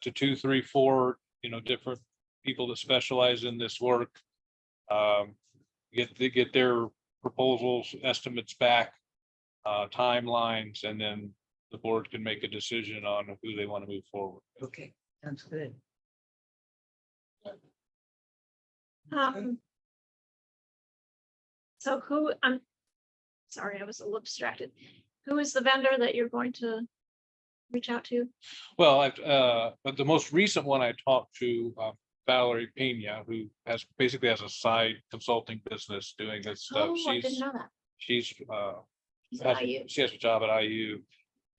to 2, 3, 4, different people that specialize in this work. Get their proposals, estimates back, timelines, and then the board can make a decision on who they want to move forward. Okay, sounds good. So who, I'm sorry, I was a little distracted. Who is the vendor that you're going to reach out to? Well, but the most recent one I talked to, Valerie Pena, who basically has a side consulting business doing this stuff. Oh, I didn't know that. She's He's at IU. she has a job at IU.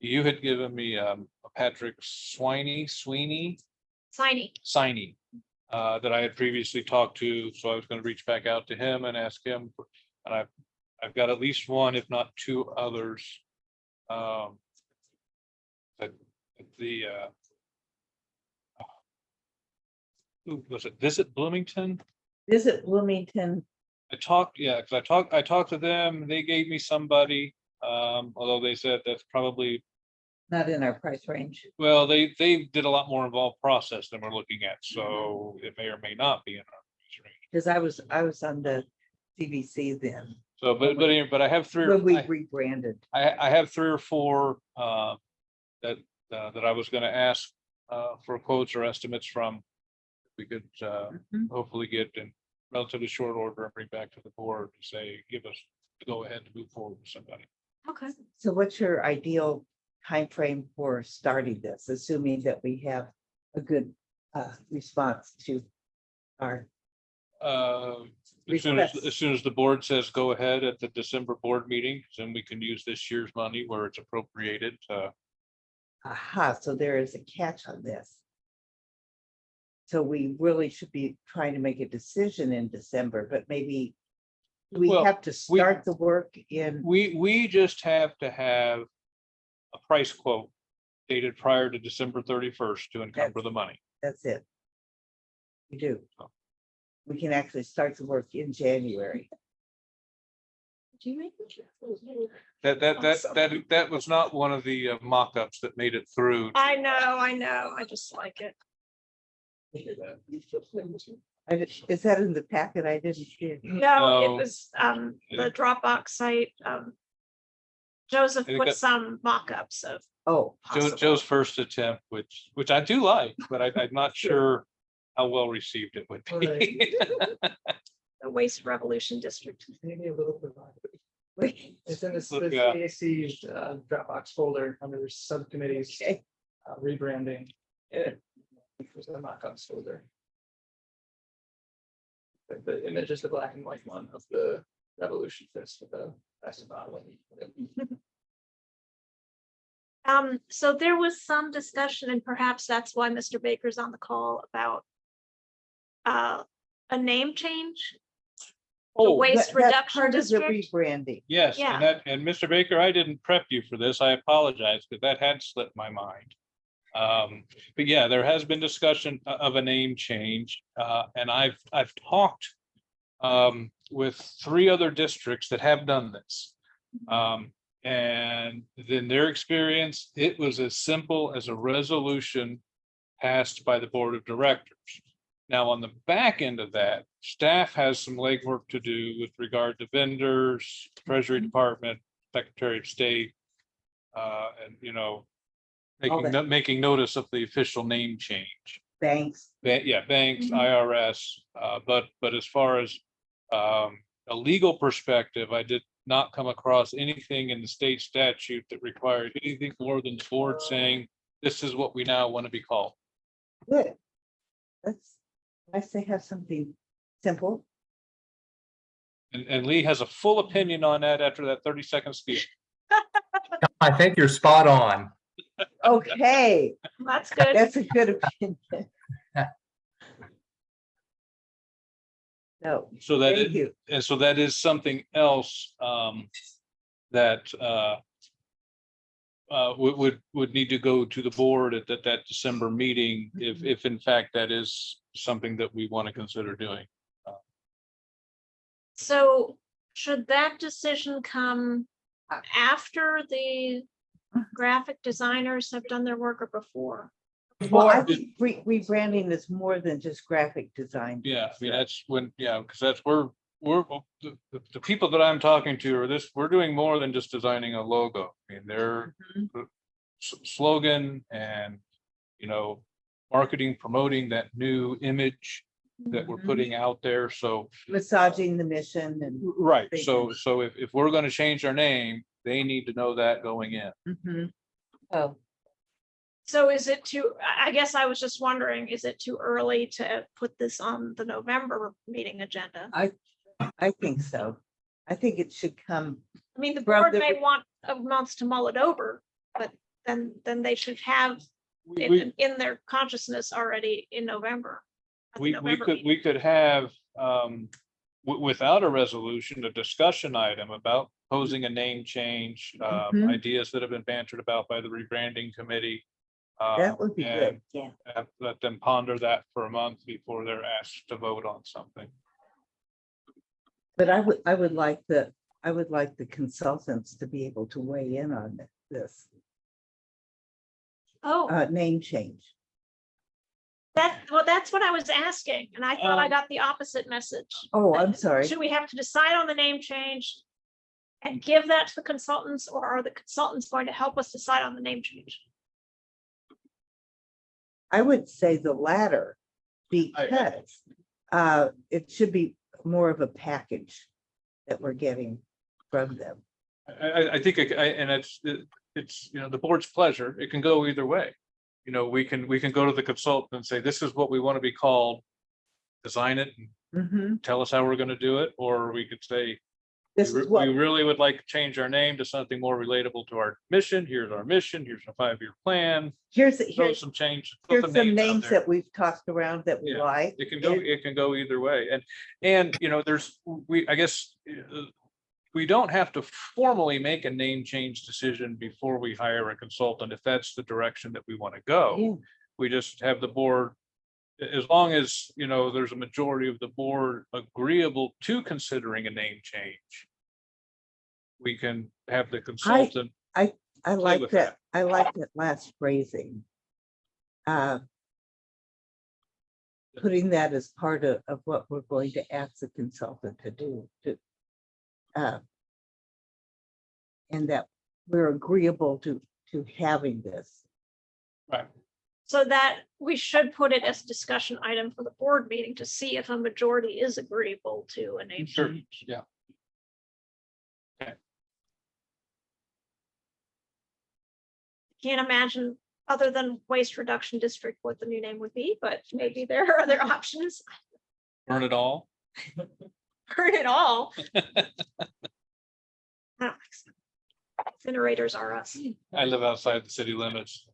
You had given me Patrick Sweeney that I had previously talked to, so I was going to reach back out to him and ask him. And I've got at least one, if not 2 others. Who was it? Visit Bloomington. Visit Bloomington. because I talked to them. They gave me somebody, although they said that's probably, Not in our price range. well, they did a lot more involved process than we're looking at, so it may or may not be in our price range. Because I was on the CBC then, So, but I have 3 when we or rebranded. I have 3 or 4 that I was going to ask for quotes or estimates from. We could hopefully get in relatively short order and bring back to the board to say, give us to go ahead to move forward with somebody. Okay. So what's your ideal time frame for starting this, assuming that we have a good response to our, As soon as the board says go ahead at the December board meeting, then we can use this year's money where it's appropriated. aha, so there is a catch on this. So we really should be trying to make a decision in December, but maybe we Well, have to start the work in, We just have to have a price quote dated prior to December 31st to encumber the money. that's it. We do. We can actually start the work in January. Do you make That was not one of the mock-ups that made it through. I know. I just like it. Is that in the packet? I didn't see it. No, No. it was the Dropbox site. Joseph I think put that- some mock-ups of Oh, Joe's first attempt, which I do like, but I'm not sure how well received it would be. the Waste Revolution District. Maybe a little provocative. wait, It's in this Look, yeah. CAC Dropbox folder under subcommittees, okay. rebranding. There's a mock-ups folder. The image is the black and white one of the Revolution Fest with the best bottle. So there was some discussion, and perhaps that's why Mr. Baker's on the call, about a name change. The Oh, Waste That's Reduction part of the District. rebranding. yes, Yeah. and Mr. Baker, I didn't prep you for this. I apologize, because that had slipped my mind. But yeah, there has been discussion of a name change, and I've talked with 3 other districts that have done this. And in their experience, it was as simple as a resolution passed by the board of directors. Now, on the back end of that, staff has some legwork to do with regard to vendors, Treasury Department, Secretary of State, and, making notice of the official name change. Thanks. Banks, Mhm. IRS, but as far as a legal perspective, I did not come across anything in the state statute that required anything more than the board saying, this is what we now want to be called. Good. That's nice to have something simple. And Lee has a full opinion on that after that 30-second speech. I think you're spot on. Okay, That's good. that's a good opinion. No, So that thank is, you. and so that is something else that would need to go to the board at that December meeting, if in fact that is something that we want to consider doing. So should that decision come after the graphic designers have done their work or before? Well, I Or- think rebranding is more than just graphic design. Yeah, I mean, that's when, yeah, because that's we're the people that I'm talking to are this, we're doing more than just designing a logo. I mean, they're Mhm. slogan and, you know, marketing, promoting that new image that we're Mhm. putting out there. So, Massaging the mission and. right, Thank so if we're going to change our name, they need to know that going in. Mhm. Oh, So is it too, I guess I was just wondering, is it too early to put this on the November meeting agenda? I think so. I think it should come. I mean, the From board the may re- want a month to mull it over, but then they should have We, it in their consciousness already in November. at the we November could, meeting. we could have, without a resolution, a discussion item about posing a name change, Mhm. ideas that have been bantered about by the rebranding committee. That would be good. and let them ponder that for a month before they're asked to vote on something. But I would like the consultants to be able to weigh in on this Oh, name change. that's what I was asking, and I thought I got the opposite message. Oh, I'm sorry. Should we have to decide on the name change and give that to the consultants, or are the consultants going to help us decide on the name change? I would say the latter, because it should be more of a package that we're getting from them. I think, and it's, you know, the board's pleasure. It can go either way. You know, we can go to the consultant and say, this is what we want to be called. Design it, and Mhm. tell us how we're going to do it, or we could say, This is what, we really would like to change our name to something more relatable to our mission. Here's our mission. Here's a 5-year plan. here's Throw some change. put here's some out names there. that we've talked around that we Yeah, like. It can go either way. And, you know, I guess, we don't have to formally make a name change decision before we hire a consultant, if that's the direction that we want to go. Yeah. We just have the board, as long as, you know, there's a majority of the board agreeable to considering a name change. We can have the consultant. I like with that. that. I like that last phrasing. Putting that as part of what we're going to ask the consultant to do, and that we're agreeable to having this. Right. So that we should put it as a discussion item for the board meeting to see if a majority is agreeable to a name Sure, change. yeah. Can't imagine, other than waste reduction district, what the new name would be, but maybe there are other options. Burn it all. Burn it all. Ah, Incinerators are us. I live outside the city limits.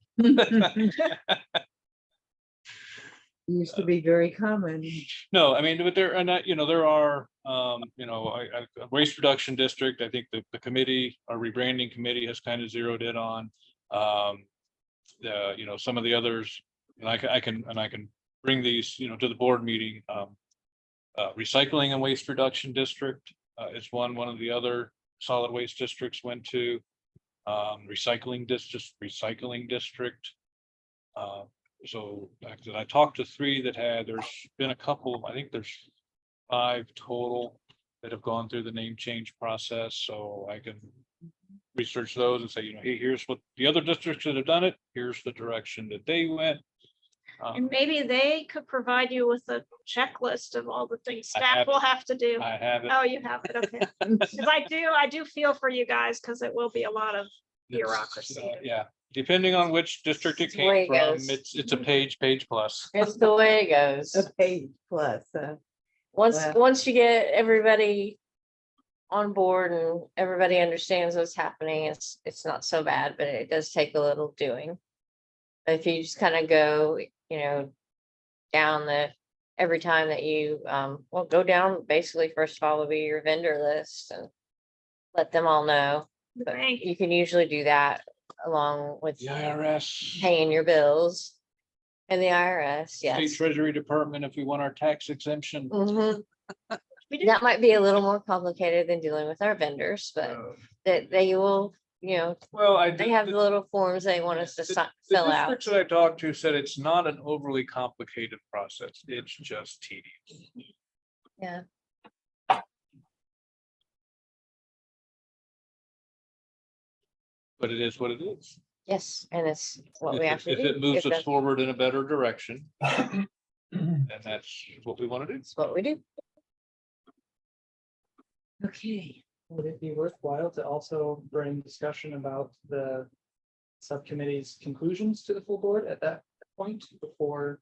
Used to be very common. No, I mean, but there, and that, you know, there are, you know, a waste reduction district, I think the committee, our rebranding committee has kind of zeroed in on. You know, some of the others, and I can bring these, you know, to the board meeting. Recycling and waste reduction district is one of the other solid waste districts went to. Recycling district. So I talked to 3 that there's been a couple, I think there's 5 total that have gone through the name change process, so I can research those and say, you know, hey, here's what the other districts that have done it, here's the direction that they went. And maybe they could provide you with a checklist of all the things I staff have will have to do. I have it. Oh, you have it, okay. Because I do feel for you guys, because it will be a lot of It's, bureaucracy. Yeah, Depending on which district it It's the way came it from, goes. it's a page plus. It's the way it goes. A page plus, Once, Wow. once you get everybody on board and everybody understands what's happening, it's not so bad, but it does take a little doing. But if you just kind of go, down every time that you, well, go down, basically, first of all, would be your vendor list and let them all know. The But bank. you can usually do that along with The IRS, paying your bills and the IRS, State yes. Treasury Department, if we want our tax exemption. Mhm. That might be a little more complicated than dealing with our vendors, but that they will, Well, they have the little forms they want us to The fill out. districts that I talked to said it's not an overly complicated process. It's just tedious. Yeah. But it is what it is. Yes, and it's what If we it- have to if do. it moves If us that's forward in a better direction, and that's what we want to do. what we do. okay. Would it be worthwhile to also bring discussion about the subcommittee's conclusions to the full board at that point before,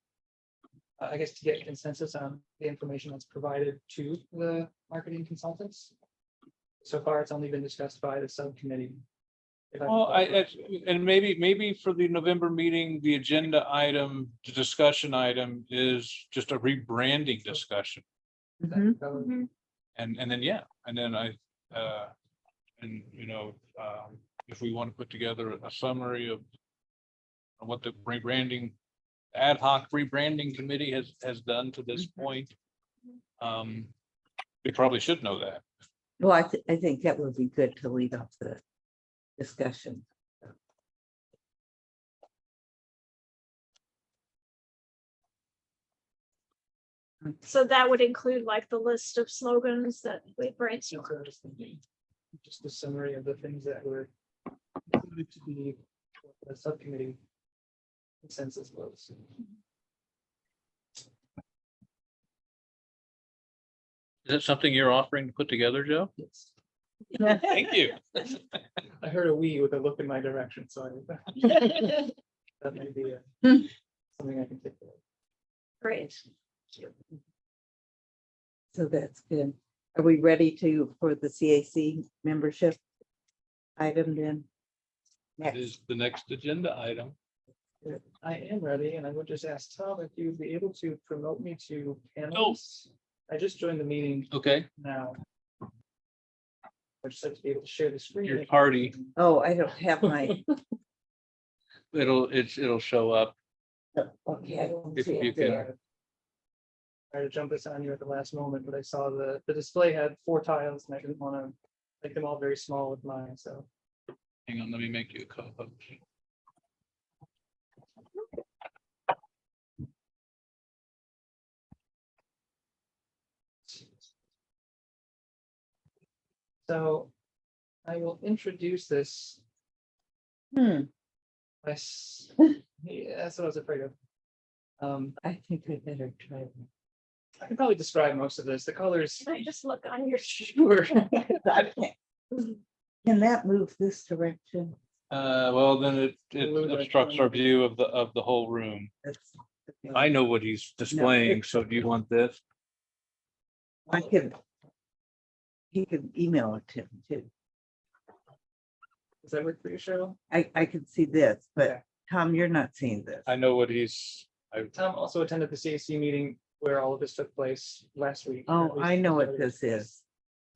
I guess, to get consensus on the information that's provided to the marketing consultants? So far, it's only been discussed by the subcommittee. If I Well, recall and maybe for the November meeting, the agenda item, the discussion item is just a rebranding discussion. Mhm. correctly. Mhm. And then, yeah, and then if we want to put together a summary of what the rebranding, ad hoc rebranding committee has done to this point. We probably should know that. Well, I think that would be good to lead off the discussion. So that would include like the list of slogans that we So brainstormed. I was thinking, just a summary of the things that were included to be what the subcommittee consensus was. Is it something you're offering to put together, Joe? Yes. Thank you. I heard a "we" with a look in my direction, so that may be something I can take. away. Great. So that's good. Are we ready for the CAC membership item then? That Next. is the next agenda item. I am ready, and I would just ask Tom if you'd be able to promote me to panelists. I just joined the meeting Okay, now. I'd just like to be able to share the screen. your party, Oh, I don't have my, it'll show up. okay, I don't If see you it can- there. Tried to jump this on you at the last moment, but I saw the display had 4 tiles and I didn't want to make them all very small with mine, so. Hang on, let me make you a co-host. So I will introduce this. Hmm, Yeah, that's what I was afraid of. I think I better try. I can probably describe most of this. The colors. Can I just look on your? Sure. I can't. Can that move this direction? Well, then it obstructs our view of the whole room. That's- I know what he's displaying, so do you want this? I can. He can email it to him too. Does that work for you, Cheryl? I can see this, Yeah. but Tom, you're not seeing this. I know what he's, Tom also attended the CAC meeting where all of this took place last week. Oh, At least I know what started. this is.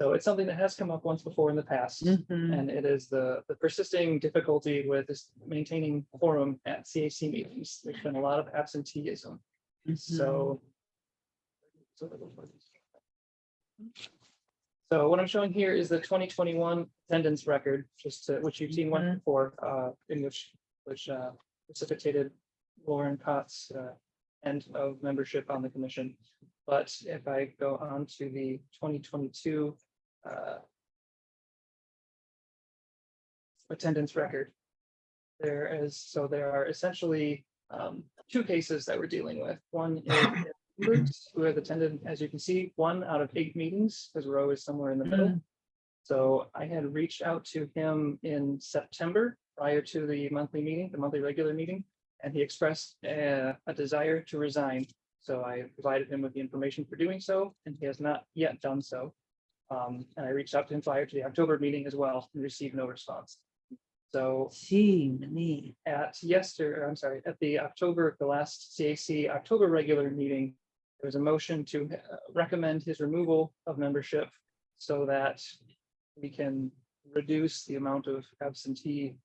So it's something that has come up once before in the past. Mhm. And it is the persisting difficulty with this maintaining quorum at CAC meetings. There's been a lot of absenteeism, so. So what I'm showing here is the 2021 attendance record, which you've seen once before, in which precipitated Lauren Cott's end of membership on the commission. But if I go on to the 2022 attendance record, there are essentially 2 cases that we're dealing with. One is members who have attended, as you can see, 1 out of 8 meetings, because we're always somewhere in the middle. So I had reached out to him in September prior to the monthly meeting, the monthly regular meeting, and he expressed a desire to resign. So I provided him with the information for doing so, and he has not yet done so. And I reached out to him prior to the October meeting as well and received no response. So Gee, me. at the last CAC October regular meeting, there was a motion to recommend his removal of membership so that we can reduce the amount of absentee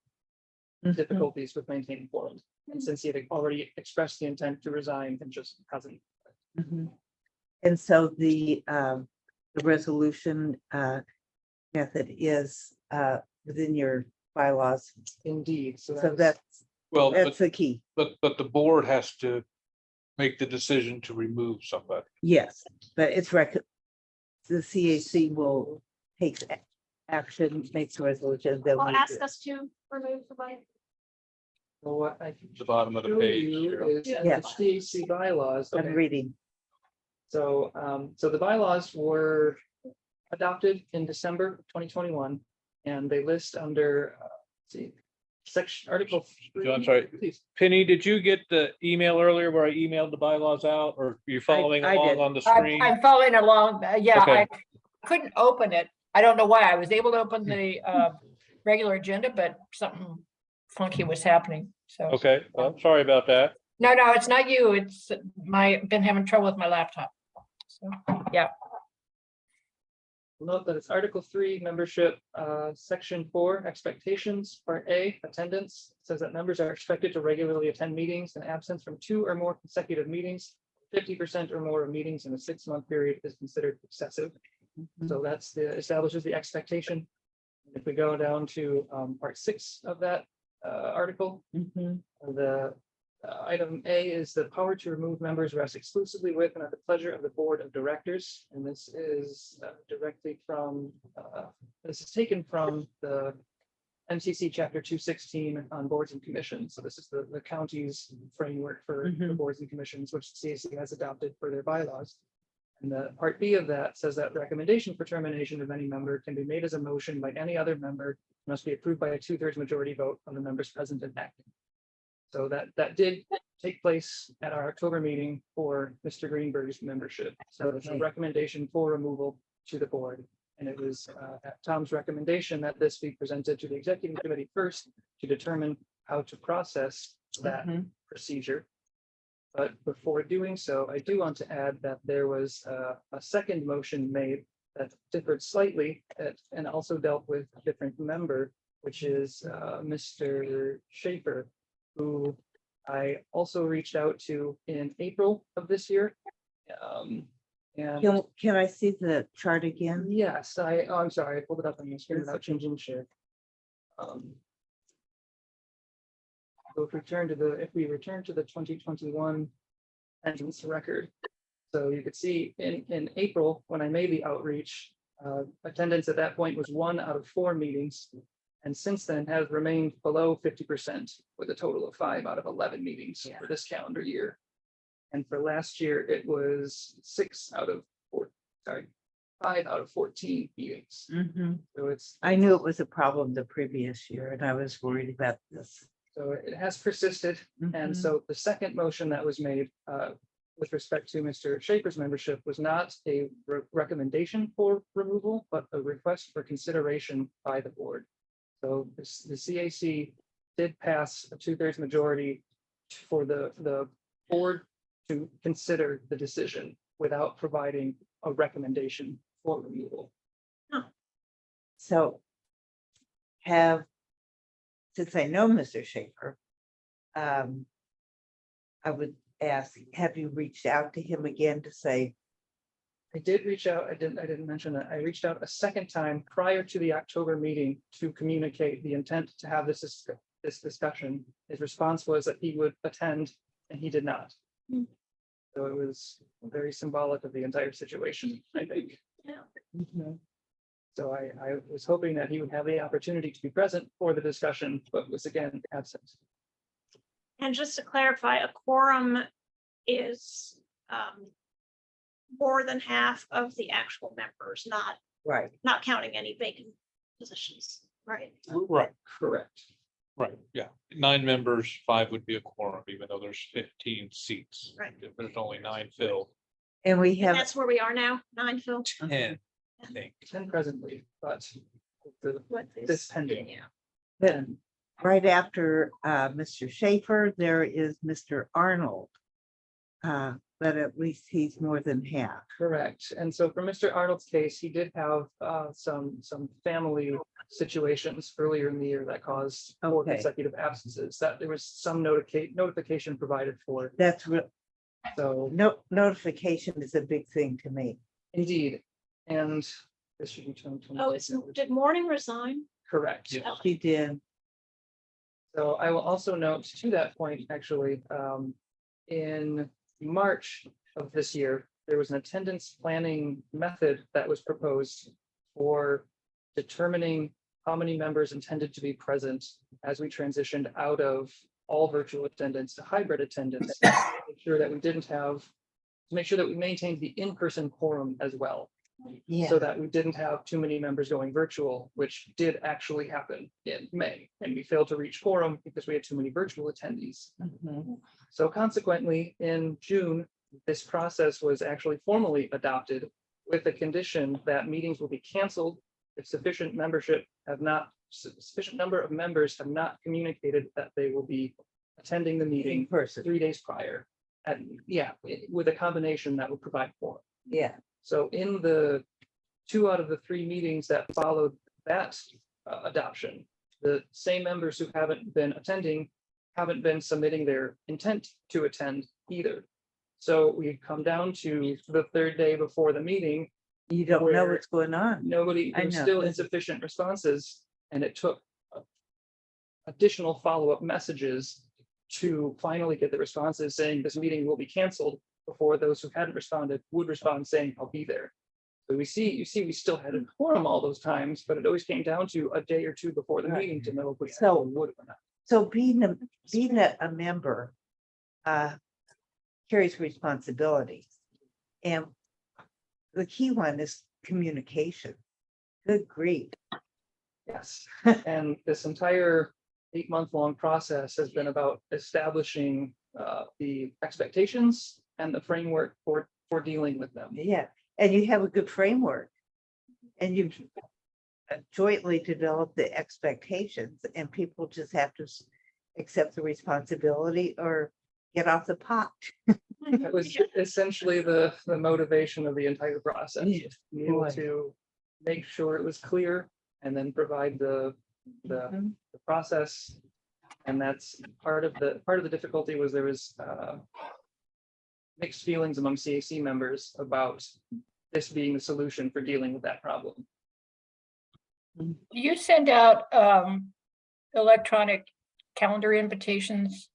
difficulties with maintaining quorum. And since he had already expressed the intent to resign and just hasn't. Mhm. And so the resolution method is within your bylaws. Indeed, so So that's, Well, that's the key. but the board has to make the decision to remove somebody. Yes, but it's the CAC will take action, makes a resolution. They'll Well, need ask to- us to remove somebody. so what I can The bottom of the show page. you here. is in the Yes. CAC bylaws. I'm Okay. reading. So, so the bylaws were adopted in December 2021, and they list under, let's see, section, article. I'm sorry. Please. Penny, did you get the email earlier where I emailed the bylaws out, or you're following I along did. on the I'm, screen? I'm following along. Yeah, Okay. I couldn't open it. I don't know why. I was able to open the regular agenda, but something funky was happening. So, Okay, well, sorry about that. no, it's not you. It's been having trouble with my laptop. So, yeah. Note that it's Article 3, membership, Section 4, expectations, Part A, attendance. Says that members are expected to regularly attend meetings, and absence from 2 or more consecutive meetings. 50% or more of meetings in a 6-month period is considered excessive. So that's establishes the expectation. If we go down to Part 6 of that article, Mhm. the item A is the power to remove members rest exclusively with and at the pleasure of the board of directors. And this is directly from, this is taken from the MCC chapter 216 on boards and commissions. So this is the county's framework for the Mhm. boards and commissions, which CAC has adopted for their bylaws. And the part B of that says that recommendation for termination of any member can be made as a motion by any other member, must be approved by a 2/3 majority vote on the members present and acting. So that did take place at our October meeting for Mr. Greenberg's membership. So it's a Okay. recommendation for removal to the board. And it was at Tom's recommendation that this be presented to the executive committee first to determine how to process that Mhm. procedure. But before doing so, I do want to add that there was a second motion made that differed slightly and also dealt with a different member, which is Mr. Schaefer, who I also reached out to in April of this year. And Can I see the chart again? yes, I'm sorry, I pulled it up on the screen without changing the share. So if we return to the 2021 attendance record. So you could see in April, when I made the outreach, attendance at that point was 1 out of 4 meetings. And since then has remained below 50% with a total of 5 out of 11 meetings for this calendar year. And for last year, it was 5 out of 14 meetings. Mhm. So it's, I knew it was a problem the previous year and I was worried about this. so it has persisted. And Mhm. so the second motion that was made with respect to Mr. Schaefer's membership was not a recommendation for removal, but a request for consideration by the board. So the CAC did pass a 2/3 majority for the board to consider the decision without providing a recommendation for removal. So since I know Mr. Schaefer, I would ask, have you reached out to him again to say, I did reach out, I didn't mention that, I reached out a second time prior to the October meeting to communicate the intent to have this discussion. His response was that he would attend, and he did not. Hmm. So it was very symbolic of the entire situation, I think. Mhm. So I was hoping that he would have the opportunity to be present for the discussion, but was again absent. And just to clarify, a quorum is more than half of the actual members, right? not counting any vacant positions, right? Right. Correct. Right, yeah, 9 members, 5 would be a quorum, even though there's 15 seats. Right. If there's only 9 filled, And we And have, that's where we are now, 9 Phil. 10, I think. 10 presently, but the, What this pending. Yeah. but right after Mr. Schaefer, there is Mr. Arnold. But at least he's more than half. Correct. And so for Mr. Arnold's case, he did have some family situations earlier in the year that caused 4 Okay. consecutive absences, that there was some notification provided for. That's real, So notification is a big thing to me. indeed, and this should be turned to. Oh, did Morning resign? Correct. Yeah. She did. So I will also note to that point, actually, in March of this year, there was an attendance planning method that was proposed for determining how many members intended to be present as we transitioned out of all virtual attendance to hybrid attendance. To make sure that we didn't have, to make sure that we maintained the in-person quorum as well. Yeah. So that we didn't have too many members going virtual, which did actually happen in May. And we failed to reach quorum because we had too many virtual attendees. Mhm. So consequently, in June, this process was actually formally adopted with the condition that meetings will be canceled if sufficient number of members have not communicated that they will be attending the In meeting person, 3 days prior. And with a combination that would provide quorum. yeah. So in the 2 out of the 3 meetings that followed that adoption, the same members who haven't been attending haven't been submitting their intent to attend either. So we come down to the 3rd day before the meeting, You don't know Where what's going on. nobody, I there's know. still insufficient responses, and it took additional follow-up messages to finally get the responses saying this meeting will be canceled before those who hadn't responded would respond saying, I'll be there. So you see, we still had a quorum all those times, but it always came down to a day or 2 before the Right. meeting to know if we So- actually would or not. So being a member carries responsibility. And the key one is communication. Good grief. Yes, and this entire 8-month-long process has been about establishing the expectations and the framework for dealing with them. Yeah, and you have a good framework. And you've jointly developed the expectations, and people just have to accept the responsibility or get off the pot. That was essentially the motivation of the entire process. Yeah, Be able boy. to make sure it was clear and then provide the Mhm. process. And that's part of the difficulty was there was mixed feelings among CAC members about this being the solution for dealing with that problem. Do you send out electronic calendar invitations?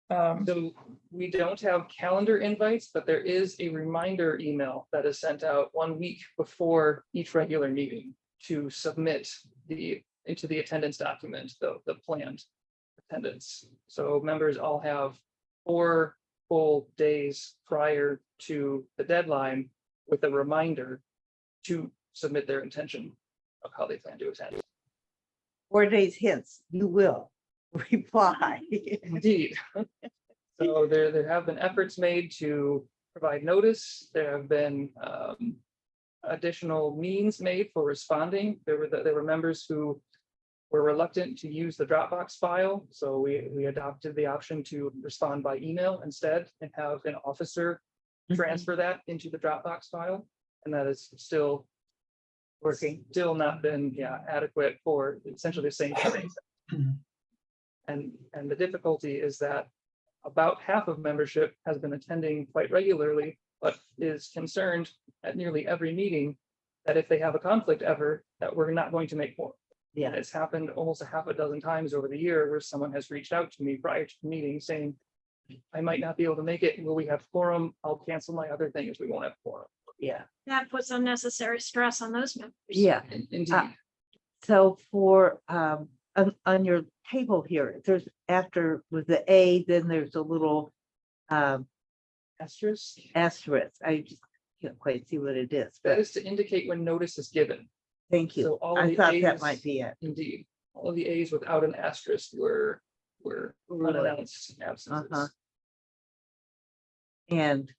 So we don't have calendar invites, but there is a reminder email that is sent out 1 week before each regular meeting to submit into the attendance document, the planned attendance. So members all have 4 full days prior to the deadline with a reminder to submit their intention of how they plan to attend. 4 days hence, you will reply. Indeed. So there have been efforts made to provide notice. There have been additional means made for responding. There were members who were reluctant to use the Dropbox file. So we adopted the option to respond by email instead and have an officer transfer that into the Dropbox file. And that is still Working. still not been, adequate for essentially the same thing. And the difficulty is that about half of membership has been attending quite regularly, but is concerned at nearly every meeting that if they have a conflict ever, that we're not going to make more. Yeah. And it's happened almost a half a dozen times over the year where someone has reached out to me prior to the meeting saying, I might not be able to make it. Will we have quorum? I'll cancel my other thing if we won't have quorum. Yeah, That puts unnecessary stress on those members. yeah. Indeed. So for on your table here, there's after with the A, then there's a little Asterisk. asterisk. I just can't quite see what it is, That but is to indicate when notice is given. thank So you. all I the thought that A's- might be it. Indeed, all all of the A's without an asterisk were Really? unannounced Uh-huh. absences. And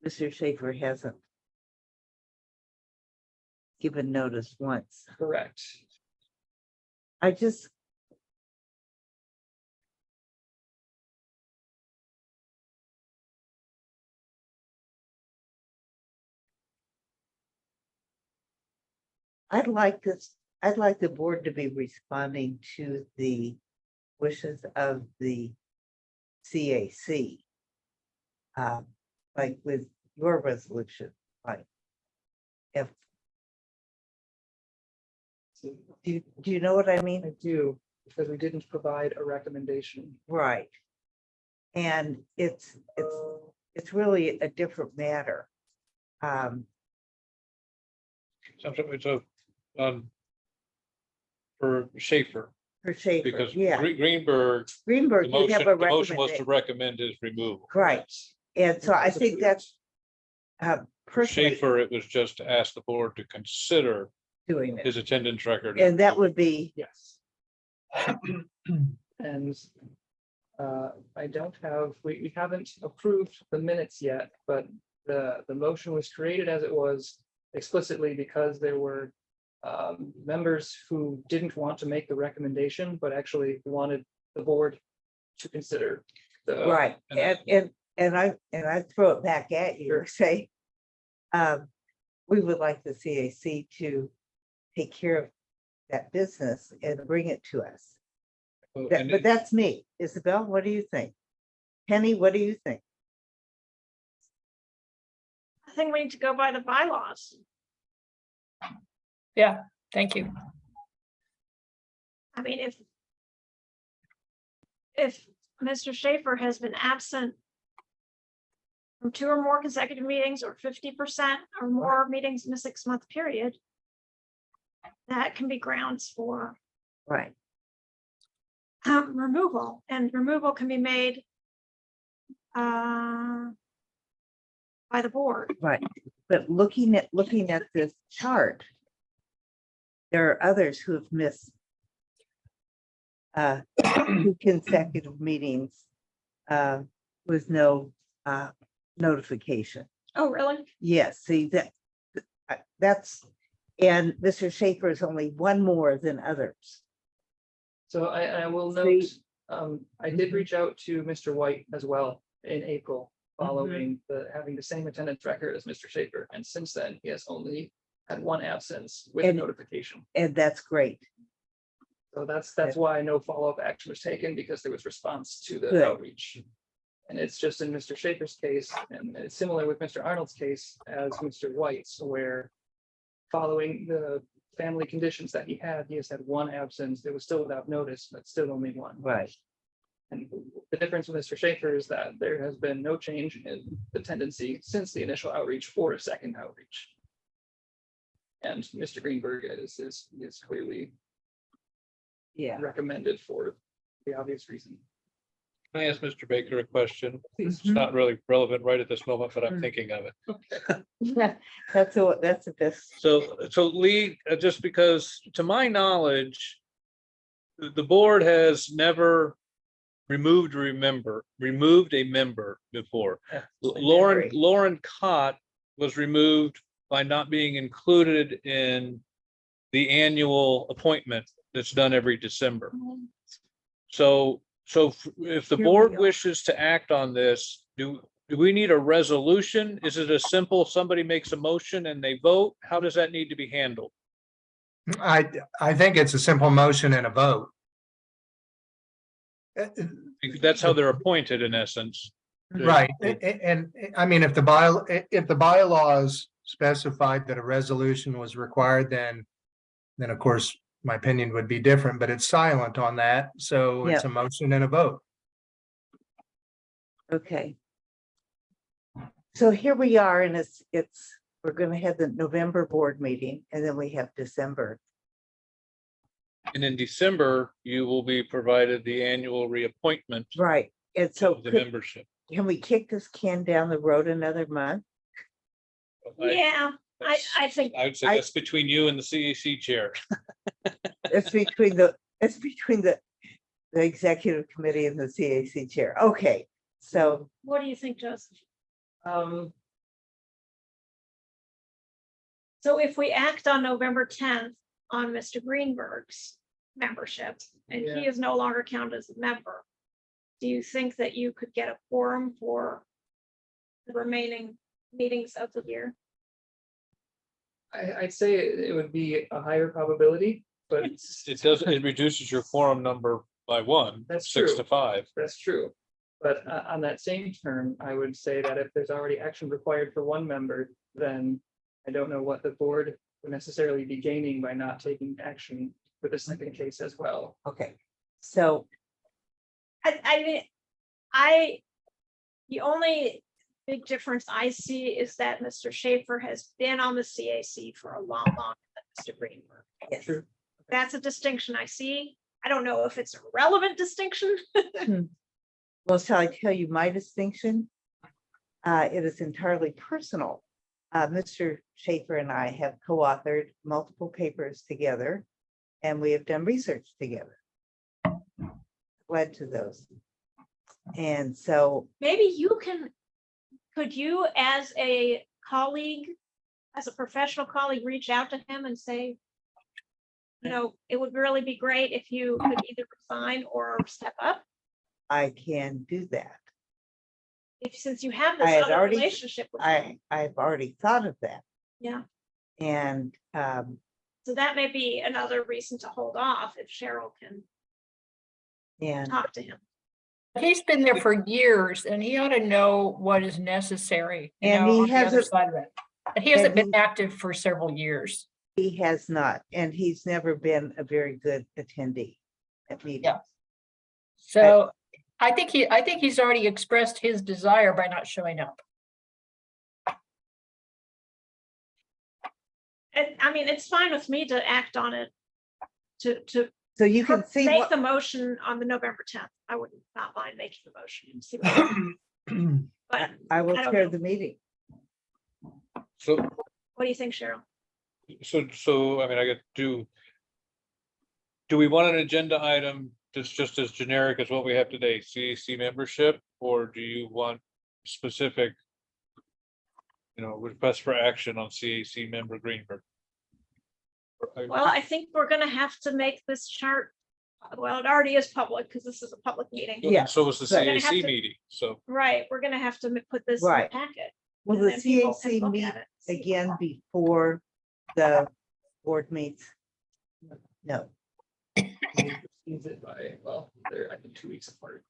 Mr. Schaefer hasn't given notice once. Correct. I just. I'd like the board to be responding to the wishes of the CAC. Like with your resolution, like. If. Do you know what I mean? I do, because we didn't provide a recommendation. Right. And it's really a different matter. So, for Schaefer, For Schaefer, because yeah, Greenberg, Greenberg, the you have motion, a the motion was to recommendation, recommend his removal. right, and so I think that's. For Personally Schaefer, it was just to ask the board to consider doing it, his attendance record. and that would be, Yes. And I don't have, we haven't approved the minutes yet, but the motion was created as it was explicitly because there were members who didn't want to make the recommendation, but actually wanted the board to consider the. right, and I throw it back at you, or say. We would like the CAC to take care of that business and bring it to us. But that's me. Isabel, what do you think? Penny, what do you think? I think we need to go by the bylaws. Yeah, thank you. I mean, if Mr. Schaefer has been absent from 2 or more consecutive meetings, or 50% or more meetings in a 6-month period, that can be grounds for Right, removal, and removal can be made by the board. right. But looking at this chart, there are others who have missed 2 consecutive meetings with no notification. Oh, really? Yes, see that's, and Mr. Schaefer is only one more than others. So I will See? note, I did reach out to Mr. White as well in April, following having the same attendance record as Mr. Schaefer, and since then, he has only had 1 absence with a And- notification. And that's great. So that's why no follow-up action was taken, because there was response to the Good. outreach. And it's just in Mr. Schaefer's case, and it's similar with Mr. Arnold's case as Mr. White's, where following the family conditions that he has had 1 absence. It was still without notice, but still only 1. Right. And the difference with Mr. Schaefer is that there has been no change in the tendency since the initial outreach or a second outreach. And Mr. Greenberg is clearly Yeah. recommended for the obvious reason. Can I ask Mr. Baker a question? Please. It's not really relevant right at this moment, but I'm Mhm. thinking of it. That's the best. So Lee, just because to my knowledge, the board has never removed a member before. Lauren Cott was removed by not being included in the annual appointment that's done every December. So if the Here we board are. wishes to act on this, do we need a resolution? Is it a simple, somebody makes a motion and they vote? How does that need to be handled? I think it's a simple motion and a vote. That's how they're appointed in essence. Right, and I mean, if the bylaws specified that a resolution was required, then of course, my opinion would be different, but it's silent on that, so it's a motion and a vote. Okay. So here we are, and we're gonna have the November board meeting, and then we have December. And in December, you will be provided the annual reappointment Right, and so of the can membership. we kick this can down the road another month? Yeah, I think, I would say I- that's between you and the CAC chair. It's between the executive committee and the CAC chair. Okay, so what do you think, Joseph? So if we act on November 10th on Mr. Greenberg's membership, and Yeah. he is no longer counted as a member, do you think that you could get a quorum for the remaining meetings of the year? I'd say it would be a higher probability, but It reduces your quorum number by one, That's 6 true. to 5. that's true. But on that same term, I would say that if there's already action required for one member, then I don't know what the board would necessarily be gaining by not taking action for the second case as well. okay, so I mean, the only big difference I see is that Mr. Schaefer has been on the CAC for a long than Mr. Greenberg. yes, True. That's a distinction I see. I don't know if it's a relevant distinction. well, shall I tell you my distinction? It is entirely personal. Mr. Schaefer and I have co-authored multiple papers together, and we have done research together. Led to those. And so, Maybe you can, could you as a colleague, as a professional colleague, reach out to him and say, you know, it would really be great if you could either resign or step up, I can do that. since you have I this had other already- relationship with him. I've already thought of that, Yeah, and so that may be another reason to hold off if Cheryl can and talk to him. He's been there for years and he ought to know what is necessary. you And know, he on the other hasn't- side of it. But he hasn't been he- active for several years. he has not, and he's never been a very good attendee at meetings. Yeah. So I think he's already expressed his desire by not showing up. And I mean, it's fine with me to act on it. To So you can see make what, the motion on the November 10th. I would not mind making the motion. and see what happens. But I will I don't chair know. the meeting. So, what do you think, Cheryl? I mean, I get do we want an agenda item that's just as generic as what we have today, CAC membership, or do you want specific, request for action on CAC member Greenberg? Well, I think we're gonna have to make this chart. Well, it already is public because this is a public meeting. Yeah. So was the But- We're gonna have CAC to- meeting, so. Right, we're gonna have to put this in the Right. packet. Will and the then people can CAC look meet at it, see. again before the board meets? No, Use it by, well, they're, I think, 2 weeks apart.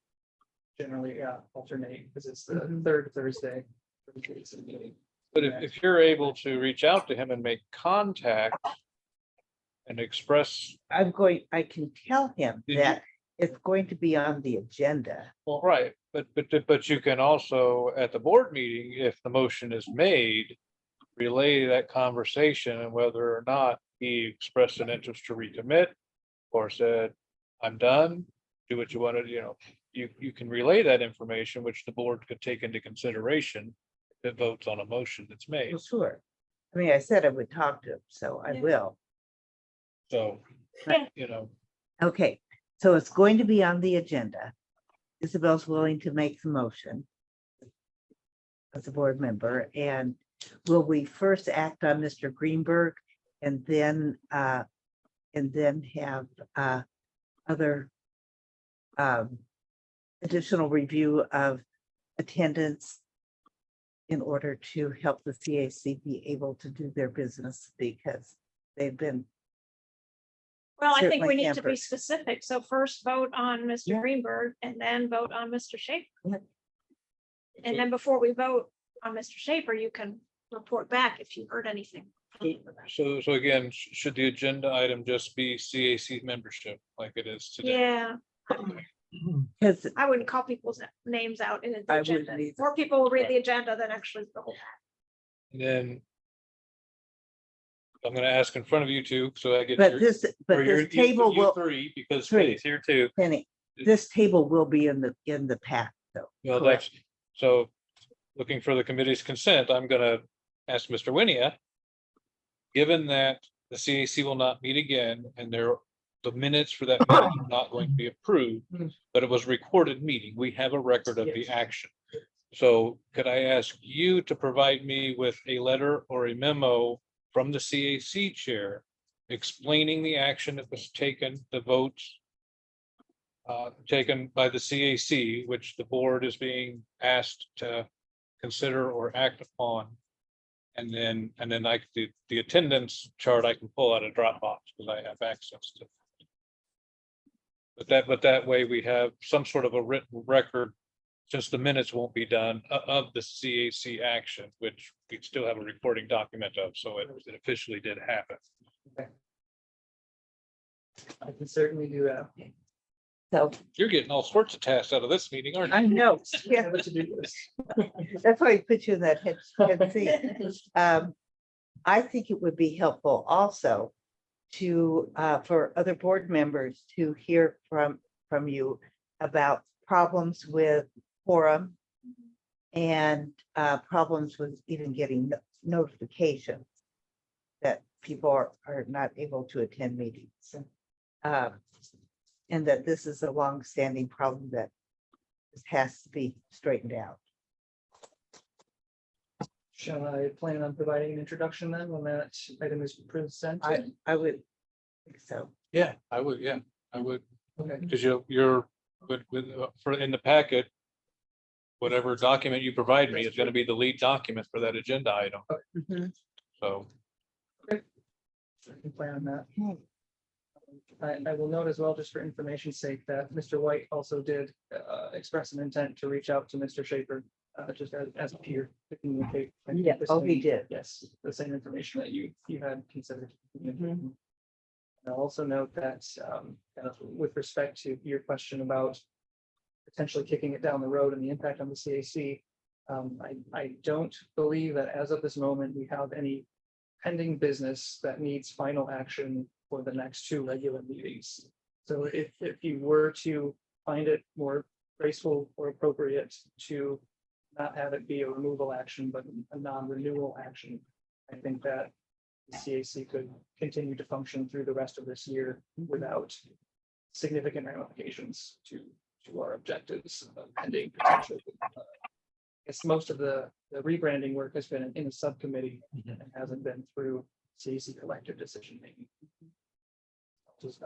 Generally, yeah, alternate, because it's the third Thursday. Thursdays in the meeting. But if you're able to reach out to him and make contact and express, I can tell him Did you- that it's going to be on the agenda. well, right, but you can also, at the board meeting, if the motion is made, relay that conversation and whether or not he expressed an interest to recommit or said, I'm done, do what you want to, you can relay that information, which the board could take into consideration if it votes on a motion that's made. Well, sure. I mean, I said I would talk to him, so I Yeah. will. So, Yeah. Okay, so it's going to be on the agenda. Isabel's willing to make the motion as a board member, and will we first act on Mr. Greenberg and then have other additional review of attendance in order to help the CAC be able to do their business, because they've been, Well, I think we certainly need to be hampered. specific. So first vote on Mr. Yeah. Greenberg and then vote on Mr. Schaefer. Yeah. And then before we vote on Mr. Schaefer, you can report back if you heard anything. so again, should the agenda item just be CAC membership like it is today? Yeah, because I wouldn't call people's names out in the I wouldn't agenda. either. More people will read the agenda than actually the whole. And then I'm gonna ask in front of you two, so I get. But your- this, or but your- this you- table you will, Three, because Three. Penny's here too. Penny, this table will be in the pack, though. Well, Correct. that's, so looking for the committee's consent, I'm gonna ask Mr. Winia given that the CAC will not meet again and the minutes for that meeting are not going to be approved, but it was a recorded meeting, we have a record of the Yes. action. So could I ask you to provide me with a letter or a memo from the CAC chair explaining the action that was taken, the votes taken by the CAC, which the board is being asked to consider or act upon? And then the attendance chart I can pull out of Dropbox because I have access to. But that way we have some sort of a written record, since the minutes won't be done of the CAC action, which we still have a recording document of, so it officially did happen. I can certainly do that. So You're getting all sorts of tasks out of this meeting, aren't you? I know, I yeah, have a to-do list. that's why I put you in that head seat. I think it would be helpful also to, for other board members to hear from you about problems with quorum and problems with even getting notifications that people are not able to attend meetings. And that this is a longstanding problem that has to be straightened out. Shall I plan on providing an introduction then when that item is presented? I would think so. Yeah, I would, Okay. because you're for in the packet. Whatever document you provide me is gonna be the lead document for that agenda item, Mhm. so. I can plan on that. I will note as well, just for information's sake, that Mr. White also did express an intent to reach out to Mr. Schaefer, just as a peer to communicate. Yeah, oh, he did. Yes, the same information that you had considered. Mhm. I'll also note that with respect to your question about potentially kicking it down the road and the impact on the CAC, I don't believe that as of this moment, we have any pending business that needs final action for the next two regular meetings. So if you were to find it more graceful or appropriate to not have it be a removal action, but a non-renewal action, I think that the CAC could continue to function through the rest of this year without significant ramifications to our objectives pending potential. Guess most of the rebranding work has been in a subcommittee and hasn't been through CAC collective decision making.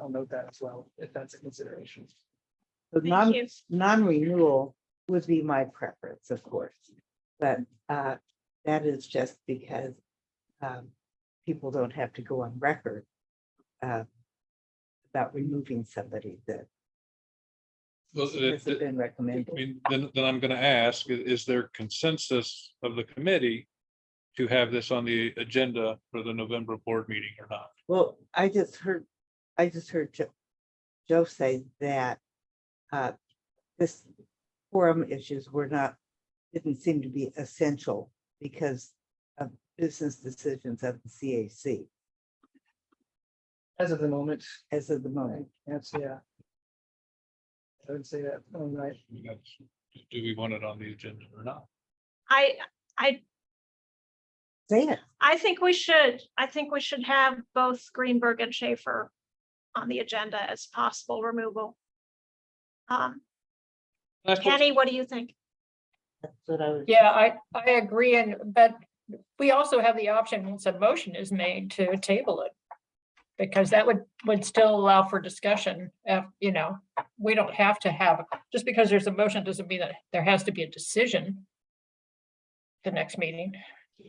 I'll note that as well, if that's a consideration. The Thank you. non-renewal would be my preference, of course, but that is just because people don't have to go on record about removing somebody that Well, hasn't been I recommended. mean, then I'm gonna ask, is there consensus of the committee to have this on the agenda for the November board meeting or not? Well, I just heard Joe say that this quorum issues didn't seem to be essential because of business decisions of the CAC As of the moment, as of the moment. that's, yeah. I would say that, all right. Do we want it on the agenda or not? I Say it. I think we should have both Greenberg and Schaefer on the agenda as possible removal. That's what- Penny, what do you think? That's what I was. Yeah, I agree, but we also have the option, once a motion is made, to table it. Because that would still allow for discussion, we don't have to have, just because there's a motion doesn't mean that there has to be a decision the next meeting.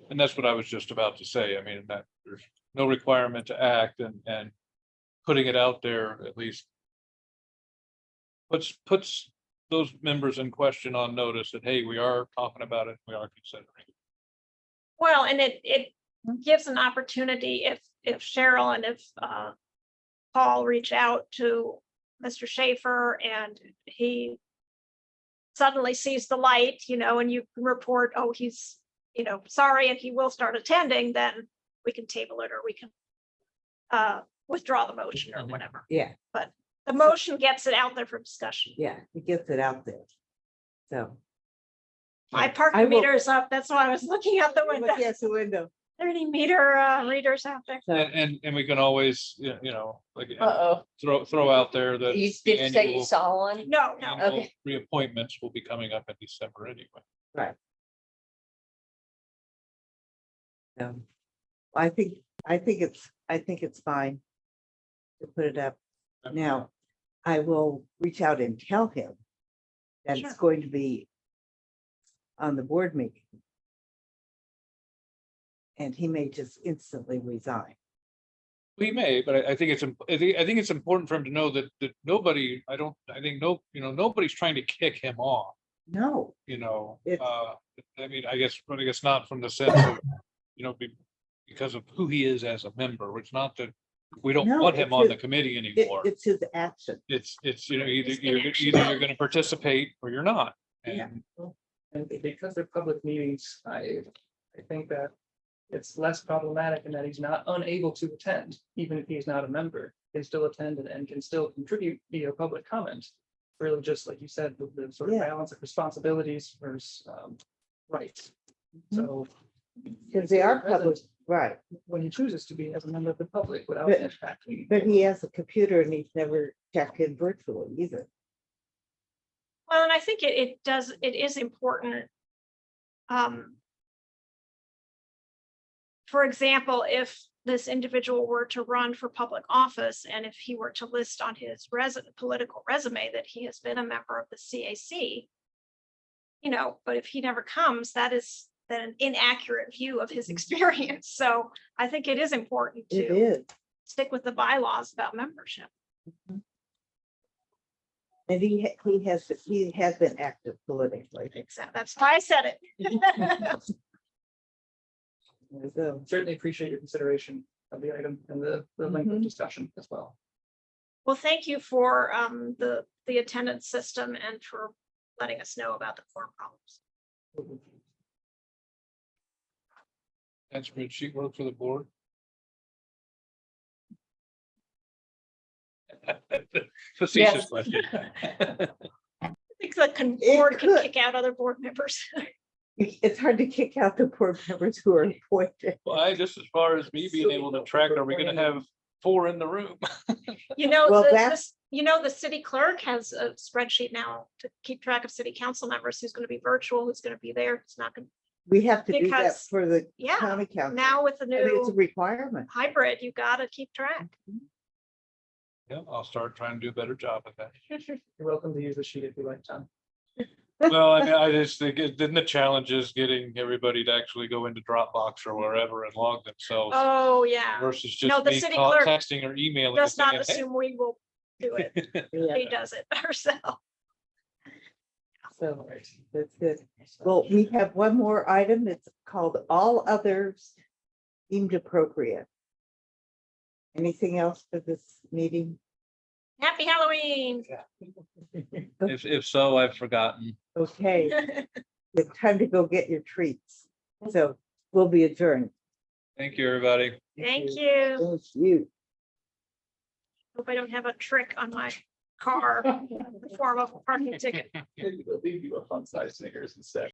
And that's what I was just about to say. I mean, that there's no requirement to act and putting it out there at least puts those members in question on notice that, hey, we are talking about it, we are considering. Well, and it gives an opportunity if Cheryl and if Paul reach out to Mr. Schaefer and he suddenly sees the light, and you can report, oh, he's, sorry, and he will start attending, then we can table it or we can withdraw the motion or whatever. Yeah, The motion gets it out there for discussion. yeah, it gets it out there. So. My I parking will- meter is up. That's why I was looking out the window. Yes, the window. there any meter readers out there? And we can always, like, Uh-oh. throw out there that. You did you say you annual- saw one? No, no. annual Okay. Reappointments will be coming up in December anyway. Right. I think it's fine to put it up. Now, I will reach out and tell him that it's Sure. going to be on the board meeting. And he may just instantly resign. We may, but I think I think it's important for him to know that nobody, nobody's trying to kick him off, No, It's- I mean, I guess not from the sense of, because of who he is as a member, which not that we don't No, want him it's on his- the committee it- anymore. it's his action. It's, either It's you're, inaction. either you're gonna participate or you're not. Yeah. And And because they're public meetings, I think that it's less problematic in that he's not unable to attend, even if he's not a member, can still attend and can still contribute via public comment. Really, just like you said, the sort of Yeah. balance of responsibilities versus rights. So. Because they are present public, right, When he chooses to be as a member of the public without But- impacting. but he has a computer and he's never checked in virtually either. Well, and I think it is important. For example, if this individual were to run for public office and if he were to list on his political resume that he has been a member of the CAC, but if he never comes, that is then an inaccurate view of his experience. So I think it is important It to is. stick with the bylaws about membership. And he has been active politically. Exactly. That's why I said it. So, Certainly appreciate your consideration of the item and the length of Mhm. discussion as well. Well, thank you for the attendance system and for letting us know about the quorum problems. that spreadsheet work for the board. Facetious question. I think the It board can could. kick out other board members. it's hard to kick out the board members who are appointed. Well, just as far as me being able to track, are we gonna have 4 in the room? Well, that's- the city clerk has a spreadsheet now to keep track of city council members, who's going to be virtual, who's going to be there, who's not going to. We have to do that Because- for the Yeah, county council. now with the I mean, it's a new requirement. hybrid, you gotta keep track. Yeah, I'll start trying to do a better job at that. You're welcome to use the sheet if you like, Tom. Well, I mean, I just think then the challenge is getting everybody to actually go into Dropbox or wherever and log themselves Oh, yeah. versus No, just the me city clerk texting or emailing. Does and not saying, assume we will do it. Yeah, He does it herself. so that's good. Well, we have one more item. It's called all others deemed appropriate. Anything else for this meeting? Happy Halloween. If so, I've forgotten. Okay, it's time to go get your treats. So we'll be adjourned. Thank you, everybody. Thank you. Thank you. Hope I don't have a trick on my car in the form of a parking ticket. Maybe they'll leave you a fun size Snickers instead.